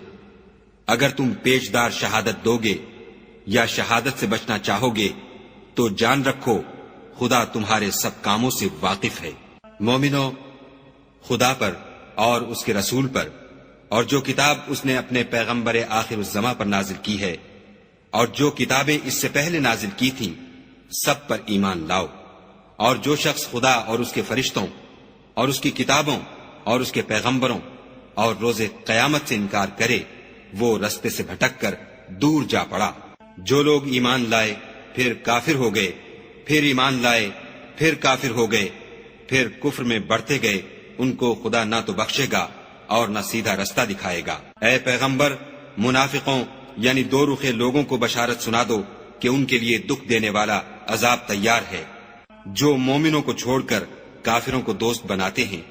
اگر تم پیشدار شہادت دو گے یا شہادت سے بچنا چاہو گے تو جان رکھو خدا تمہارے سب کاموں سے واقف ہے۔ مومنو، خدا پر اور اس کے رسول پر اور جو کتاب اس نے اپنے پیغمبر آخر الزماں پر نازل کی ہے اور جو کتابیں اس سے پہلے نازل کی تھیں سب پر ایمان لاؤ۔ اور جو شخص خدا اور اس کے فرشتوں اور اس کی کتابوں اور اس کے پیغمبروں اور روز قیامت سے انکار کرے وہ رستے سے بھٹک کر دور جا پڑا۔ جو لوگ ایمان لائے پھر کافر ہو گئے، پھر ایمان لائے پھر کافر ہو گئے، پھر کفر میں بڑھتے گئے، ان کو خدا نہ تو بخشے گا اور نہ سیدھا رستہ دکھائے گا۔ اے پیغمبر، منافقوں یعنی دو رخے لوگوں کو بشارت سنا دو کہ ان کے لیے دکھ دینے والا عذاب تیار ہے۔ جو مومنوں کو چھوڑ کر کافروں کو دوست بناتے ہیں،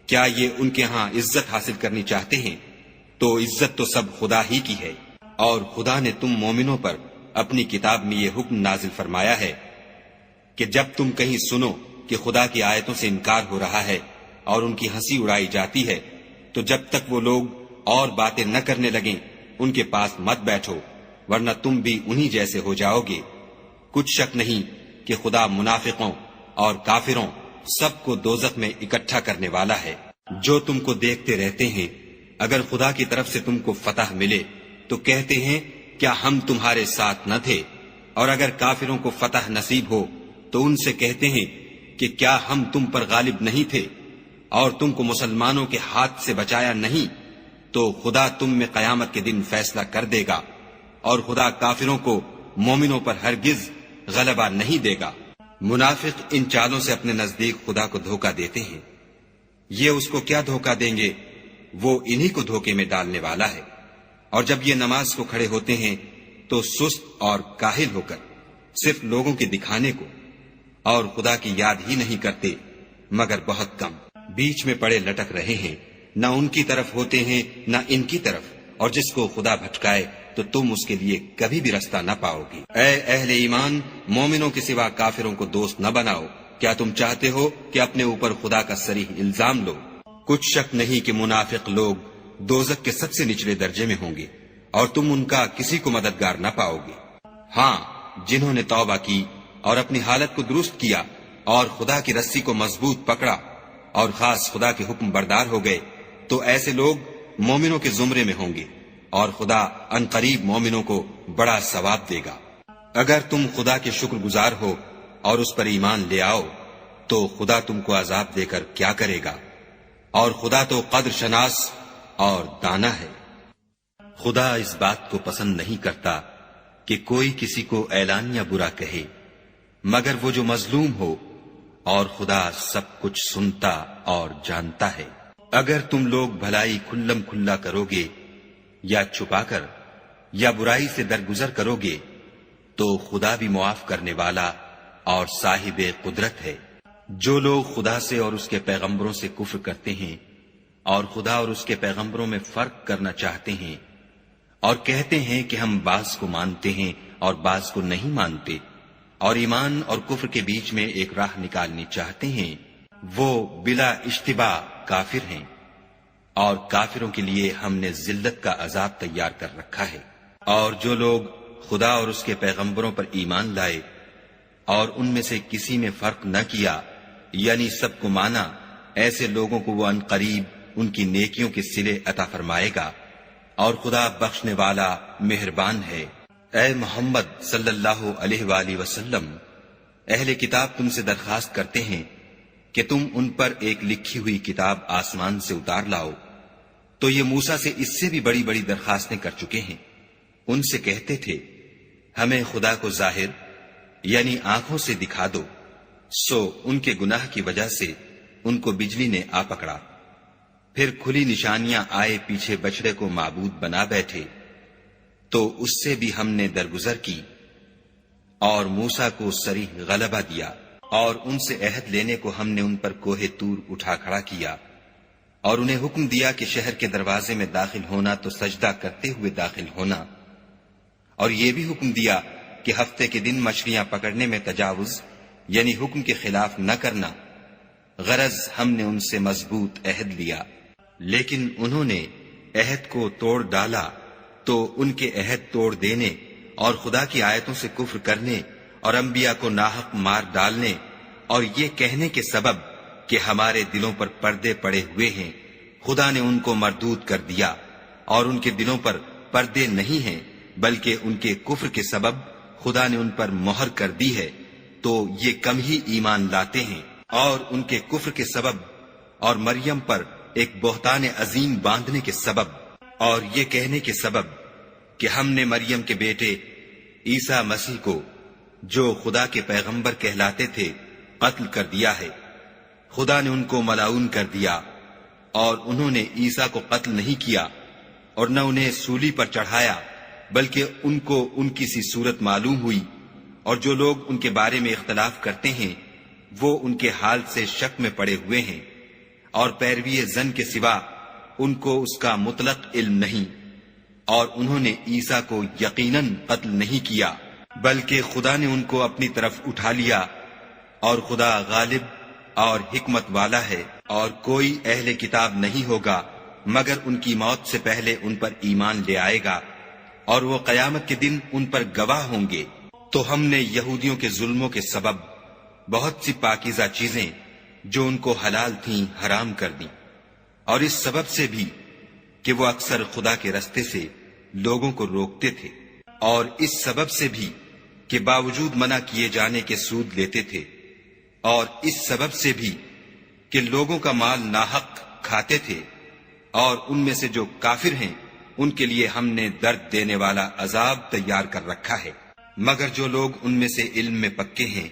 کیا یہ ان کے ہاں عزت حاصل کرنی چاہتے ہیں؟ تو عزت تو سب خدا ہی کی ہے۔ اور خدا نے تم مومنوں پر اپنی کتاب میں یہ حکم نازل فرمایا ہے کہ جب تم کہیں سنو کہ خدا کی آیتوں سے انکار ہو رہا ہے اور ان کی ہنسی اڑائی جاتی ہے تو جب تک وہ لوگ اور باتیں نہ کرنے لگیں ان کے پاس مت بیٹھو، ورنہ تم بھی انہی جیسے ہو جاؤ گے۔ کچھ شک نہیں کہ خدا منافقوں اور کافروں سب کو دوزخ میں اکٹھا کرنے والا ہے۔ جو تم کو دیکھتے رہتے ہیں، اگر خدا کی طرف سے تم کو فتح ملے تو کہتے ہیں کیا ہم تمہارے ساتھ نہ تھے، اور اگر کافروں کو فتح نصیب ہو تو ان سے کہتے ہیں کہ کیا ہم تم پر غالب نہیں تھے اور تم کو مسلمانوں کے ہاتھ سے بچایا نہیں، تو خدا تم میں قیامت کے دن فیصلہ کر دے گا، اور خدا کافروں کو مومنوں پر ہرگز غلبہ نہیں دے گا۔ منافق ان چالوں سے اپنے نزدیک خدا کو دھوکہ دیتے ہیں، یہ اس کو کیا دھوکہ دیں گے، وہ انہی کو دھوکے میں ڈالنے والا ہے۔ اور جب یہ نماز کو کھڑے ہوتے ہیں تو سست اور کاہل ہو کر صرف لوگوں کے دکھانے کو اور خدا کی یاد ہی نہیں کرتے مگر بہت کم، بیچ میں پڑے لٹک رہے ہیں، نہ ان کی طرف ہوتے ہیں نہ ان کی طرف، اور جس کو خدا بھٹکائے تو تم اس کے لیے کبھی بھی رستہ نہ پاؤ گی۔ اے اہل ایمان، مومنوں کے سوا کافروں کو دوست نہ بناؤ۔ کیا تم چاہتے ہو کہ اپنے اوپر خدا کا صریح الزام لو؟ کچھ شک نہیں کہ منافق لوگ دوزخ کے سب سے نچلے درجے میں ہوں گے اور تم ان کا کسی کو مددگار نہ پاؤ گے۔ ہاں، جنہوں نے توبہ کی اور اپنی حالت کو درست کیا اور خدا کی رسی کو مضبوط پکڑا اور خاص خدا کے حکم بردار ہو گئے، تو ایسے لوگ مومنوں کے زمرے میں ہوں گے اور خدا عنقریب مومنوں کو بڑا ثواب دے گا۔ اگر تم خدا کے شکر گزار ہو اور اس پر ایمان لے آؤ تو خدا تم کو عذاب دے کر کیا کرے گا، اور خدا تو قدر شناس اور دانا ہے۔ خدا اس بات کو پسند نہیں کرتا کہ کوئی کسی کو اعلانیہ برا کہے مگر وہ جو مظلوم ہو، اور خدا سب کچھ سنتا اور جانتا ہے۔ اگر تم لوگ بھلائی کھلم کھلا کرو گے یا چھپا کر یا برائی سے درگزر کرو گے تو خدا بھی معاف کرنے والا اور صاحب قدرت ہے۔ جو لوگ خدا سے اور اس کے پیغمبروں سے کفر کرتے ہیں اور خدا اور اس کے پیغمبروں میں فرق کرنا چاہتے ہیں اور کہتے ہیں کہ ہم بعض کو مانتے ہیں اور بعض کو نہیں مانتے، اور ایمان اور کفر کے بیچ میں ایک راہ نکالنی چاہتے ہیں، وہ بلا اشتباہ کافر ہیں، اور کافروں کے لیے ہم نے ذلت کا عذاب تیار کر رکھا ہے۔ اور جو لوگ خدا اور اس کے پیغمبروں پر ایمان لائے اور ان میں سے کسی میں فرق نہ کیا، یعنی سب کو مانا، ایسے لوگوں کو وہ عنقریب ان کی نیکیوں کے صلے عطا فرمائے گا، اور خدا بخشنے والا مہربان ہے۔ اے محمد صلی اللہ علیہ وآلہ وسلم، اہل کتاب تم سے درخواست کرتے ہیں کہ تم ان پر ایک لکھی ہوئی کتاب آسمان سے اتار لاؤ، تو یہ موسیٰ سے اس سے بھی بڑی بڑی درخواستیں کر چکے ہیں۔ ان سے کہتے تھے ہمیں خدا کو ظاہر یعنی آنکھوں سے دکھا دو، سو ان کے گناہ کی وجہ سے ان کو بجلی نے آ پکڑا، پھر کھلی نشانیاں آئے پیچھے بچڑے کو معبود بنا بیٹھے، تو اس سے بھی ہم نے درگزر کی اور موسیٰ کو صریح غلبہ دیا، اور ان سے عہد لینے کو ہم نے ان پر کوہ طور اٹھا کھڑا کیا، اور انہیں حکم دیا کہ شہر کے دروازے میں داخل ہونا تو سجدہ کرتے ہوئے داخل ہونا، اور یہ بھی حکم دیا کہ ہفتے کے دن مچھلیاں پکڑنے میں تجاوز یعنی حکم کے خلاف نہ کرنا، غرض ہم نے ان سے مضبوط عہد لیا، لیکن انہوں نے عہد کو توڑ ڈالا، تو ان کے عہد توڑ دینے اور خدا کی آیتوں سے کفر کرنے اور انبیاء کو ناحق مار ڈالنے اور یہ کہنے کے سبب کہ ہمارے دلوں پر پردے پڑے ہوئے ہیں، خدا نے ان کو مردود کر دیا، اور ان کے دلوں پر پردے نہیں ہیں بلکہ ان کے کفر کے سبب خدا نے ان پر مہر کر دی ہے، تو یہ کم ہی ایمان لاتے ہیں۔ اور ان کے کفر کے سبب اور مریم پر ایک بہتان عظیم باندھنے کے سبب اور یہ کہنے کے سبب کہ ہم نے مریم کے بیٹے عیسیٰ مسیح کو جو خدا کے پیغمبر کہلاتے تھے قتل کر دیا ہے، خدا نے ان کو ملعون کر دیا، اور انہوں نے عیسیٰ کو قتل نہیں کیا اور نہ انہیں سولی پر چڑھایا، بلکہ ان کو ان کی سی صورت معلوم ہوئی، اور جو لوگ ان کے بارے میں اختلاف کرتے ہیں وہ ان کے حال سے شک میں پڑے ہوئے ہیں، اور پیروی زن کے سوا ان کو اس کا مطلق علم نہیں، اور انہوں نے عیسیٰ کو یقیناً قتل نہیں کیا بلکہ خدا نے ان کو اپنی طرف اٹھا لیا، اور خدا غالب اور حکمت والا ہے، اور کوئی اہل کتاب نہیں ہوگا مگر ان کی موت سے پہلے ان پر ایمان لے آئے گا، اور وہ قیامت کے دن ان پر گواہ ہوں گے۔ تو ہم نے یہودیوں کے ظلموں کے سبب بہت سی پاکیزہ چیزیں جو ان کو حلال تھیں حرام کر دیں، اور اس سبب سے بھی کہ وہ اکثر خدا کے رستے سے لوگوں کو روکتے تھے، اور اس سبب سے بھی کہ باوجود منع کیے جانے کے سود لیتے تھے، اور اس سبب سے بھی کہ لوگوں کا مال ناحق کھاتے تھے، اور ان میں سے جو کافر ہیں ان کے لیے ہم نے درد دینے والا عذاب تیار کر رکھا ہے۔ مگر جو لوگ ان میں سے علم میں پکے ہیں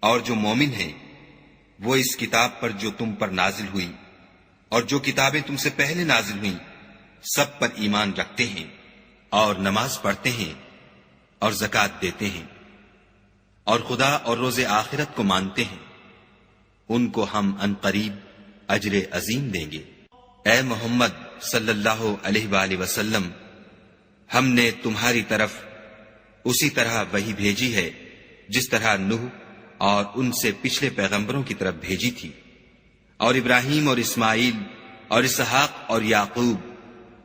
اور جو مومن ہیں، وہ اس کتاب پر جو تم پر نازل ہوئی اور جو کتابیں تم سے پہلے نازل ہوئیں سب پر ایمان رکھتے ہیں، اور نماز پڑھتے ہیں اور زکوٰۃ دیتے ہیں، اور خدا اور روز آخرت کو مانتے ہیں، ان کو ہم عنقریب اجر عظیم دیں گے۔ اے محمد صلی اللہ علیہ وآلہ وسلم، ہم نے تمہاری طرف اسی طرح وحی بھیجی ہے جس طرح نوح اور ان سے پچھلے پیغمبروں کی طرف بھیجی تھی، اور ابراہیم اور اسماعیل اور اسحاق اور یعقوب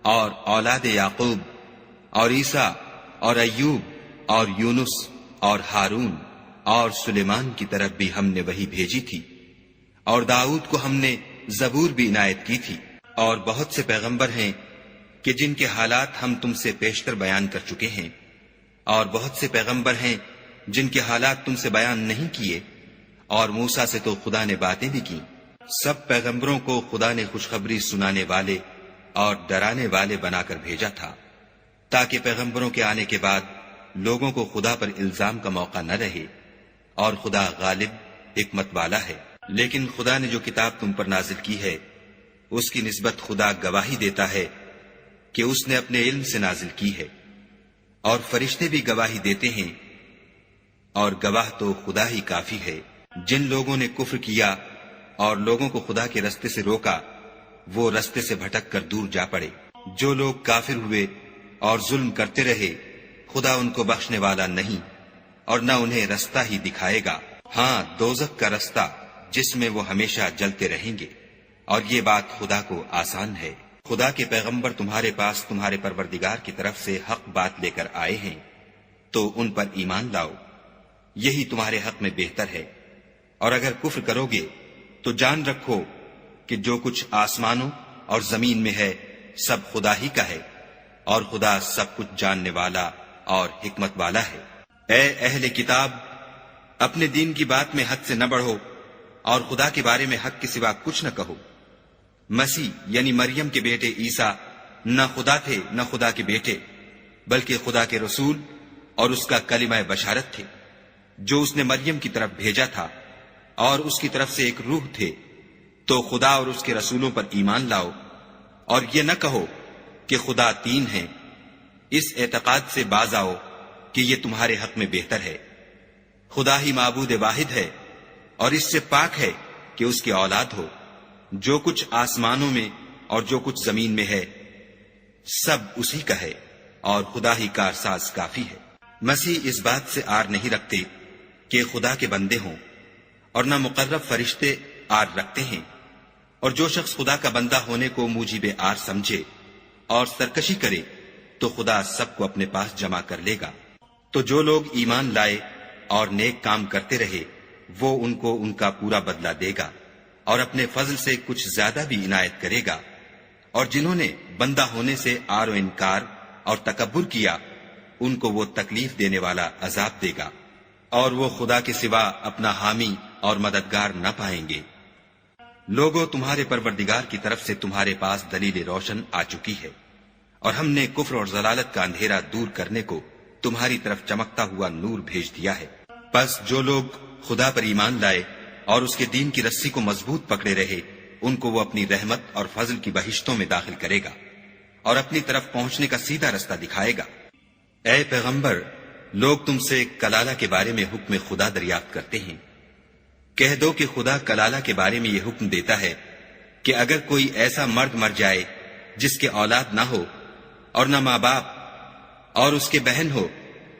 اور اولاد یعقوب اور عیسیٰ اور ایوب اور یونس اور ہارون اور سلیمان کی طرف بھی ہم نے وحی بھیجی تھی، اور داؤد کو ہم نے زبور بھی عنایت کی تھی، اور بہت سے پیغمبر ہیں کہ جن کے حالات ہم تم سے پیشتر بیان کر چکے ہیں، اور بہت سے پیغمبر ہیں جن کے حالات تم سے بیان نہیں کیے، اور موسیٰ سے تو خدا نے باتیں بھی کی۔ سب پیغمبروں کو خدا نے خوشخبری سنانے والے اور ڈرانے والے بنا کر بھیجا تھا، تاکہ پیغمبروں کے آنے کے بعد لوگوں کو خدا پر الزام کا موقع نہ رہے، اور خدا غالب حکمت والا ہے۔ لیکن خدا نے جو کتاب تم پر نازل کی ہے اس کی نسبت خدا گواہی دیتا ہے کہ اس نے اپنے علم سے نازل کی ہے، اور فرشتے بھی گواہی دیتے ہیں، اور گواہ تو خدا ہی کافی ہے۔ جن لوگوں نے کفر کیا اور لوگوں کو خدا کے رستے سے روکا، وہ رستے سے بھٹک کر دور جا پڑے۔ جو لوگ کافر ہوئے اور ظلم کرتے رہے، خدا ان کو بخشنے والا نہیں اور نہ انہیں رستہ ہی دکھائے گا۔ ہاں، دوزخ کا رستہ جس میں وہ ہمیشہ جلتے رہیں گے، اور یہ بات خدا کو آسان ہے۔ خدا کے پیغمبر تمہارے پاس تمہارے پروردگار کی طرف سے حق بات لے کر آئے ہیں، تو ان پر ایمان لاؤ، یہی تمہارے حق میں بہتر ہے۔ اور اگر کفر کرو گے تو جان رکھو کہ جو کچھ آسمانوں اور زمین میں ہے سب خدا ہی کا ہے، اور خدا سب کچھ جاننے والا اور حکمت والا ہے۔ اے اہل کتاب، اپنے دین کی بات میں حد سے نہ بڑھو، اور خدا کے بارے میں حق کے سوا کچھ نہ کہو۔ مسیح یعنی مریم کے بیٹے عیسیٰ نہ خدا تھے نہ خدا کے بیٹے، بلکہ خدا کے رسول اور اس کا کلمہ بشارت تھے، جو اس نے مریم کی طرف بھیجا تھا، اور اس کی طرف سے ایک روح تھے۔ تو خدا اور اس کے رسولوں پر ایمان لاؤ، اور یہ نہ کہو کہ خدا تین ہیں۔ اس اعتقاد سے باز آؤ کہ یہ تمہارے حق میں بہتر ہے۔ خدا ہی معبود واحد ہے، اور اس سے پاک ہے کہ اس کی اولاد ہو۔ جو کچھ آسمانوں میں اور جو کچھ زمین میں ہے سب اسی کا ہے، اور خدا ہی کارساز کافی ہے۔ مسیح اس بات سے آر نہیں رکھتے کہ خدا کے بندے ہوں، اور نہ مقرب فرشتے آر رکھتے ہیں، اور جو شخص خدا کا بندہ ہونے کو موجب آر سمجھے اور سرکشی کرے تو خدا سب کو اپنے پاس جمع کر لے گا۔ تو جو لوگ ایمان لائے اور نیک کام کرتے رہے، وہ ان کو ان کا پورا بدلہ دے گا، اور اپنے فضل سے کچھ زیادہ بھی عنایت کرے گا۔ اور جنہوں نے بندہ ہونے سے آر و انکار اور تکبر کیا، ان کو وہ تکلیف دینے والا عذاب دے گا، اور وہ خدا کے سوا اپنا حامی اور مددگار نہ پائیں گے۔ لوگوں، تمہارے پروردگار کی طرف سے تمہارے پاس دلیل روشن آ چکی ہے، اور ہم نے کفر اور ضلالت کا اندھیرا دور کرنے کو تمہاری طرف چمکتا ہوا نور بھیج دیا ہے۔ پس جو لوگ خدا پر ایمان لائے اور اس کے دین کی رسی کو مضبوط پکڑے رہے، ان کو وہ اپنی رحمت اور فضل کی بہشتوں میں داخل کرے گا، اور اپنی طرف پہنچنے کا سیدھا رستہ دکھائے گا۔ اے پیغمبر، لوگ تم سے کلالہ کے بارے میں حکم خدا دریافت کرتے ہیں۔ کہہ دو کہ خدا کلالہ کے بارے میں یہ حکم دیتا ہے کہ اگر کوئی ایسا مرد مر جائے جس کے اولاد نہ ہو اور نہ ماں باپ اور اس کے بہن ہو،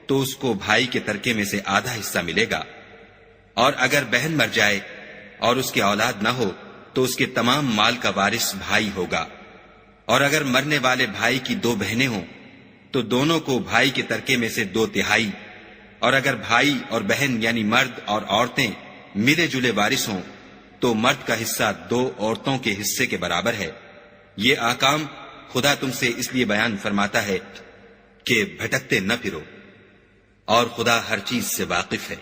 تو اس کو بھائی کے ترکے میں سے آدھا حصہ ملے گا، اور اگر بہن مر جائے اور اس کے اولاد نہ ہو تو اس کے تمام مال کا وارث بھائی ہوگا، اور اگر مرنے والے بھائی کی دو بہنیں ہوں تو دونوں کو بھائی کے ترکے میں سے 2/3، اور اگر بھائی اور بہن یعنی مرد اور عورتیں ملے جلے وارث ہوں تو مرد کا حصہ 2 عورتوں کے حصے کے برابر ہے۔ یہ احکام خدا تم سے اس لیے بیان فرماتا ہے کہ بھٹکتے نہ پھرو، اور خدا ہر چیز سے واقف ہے۔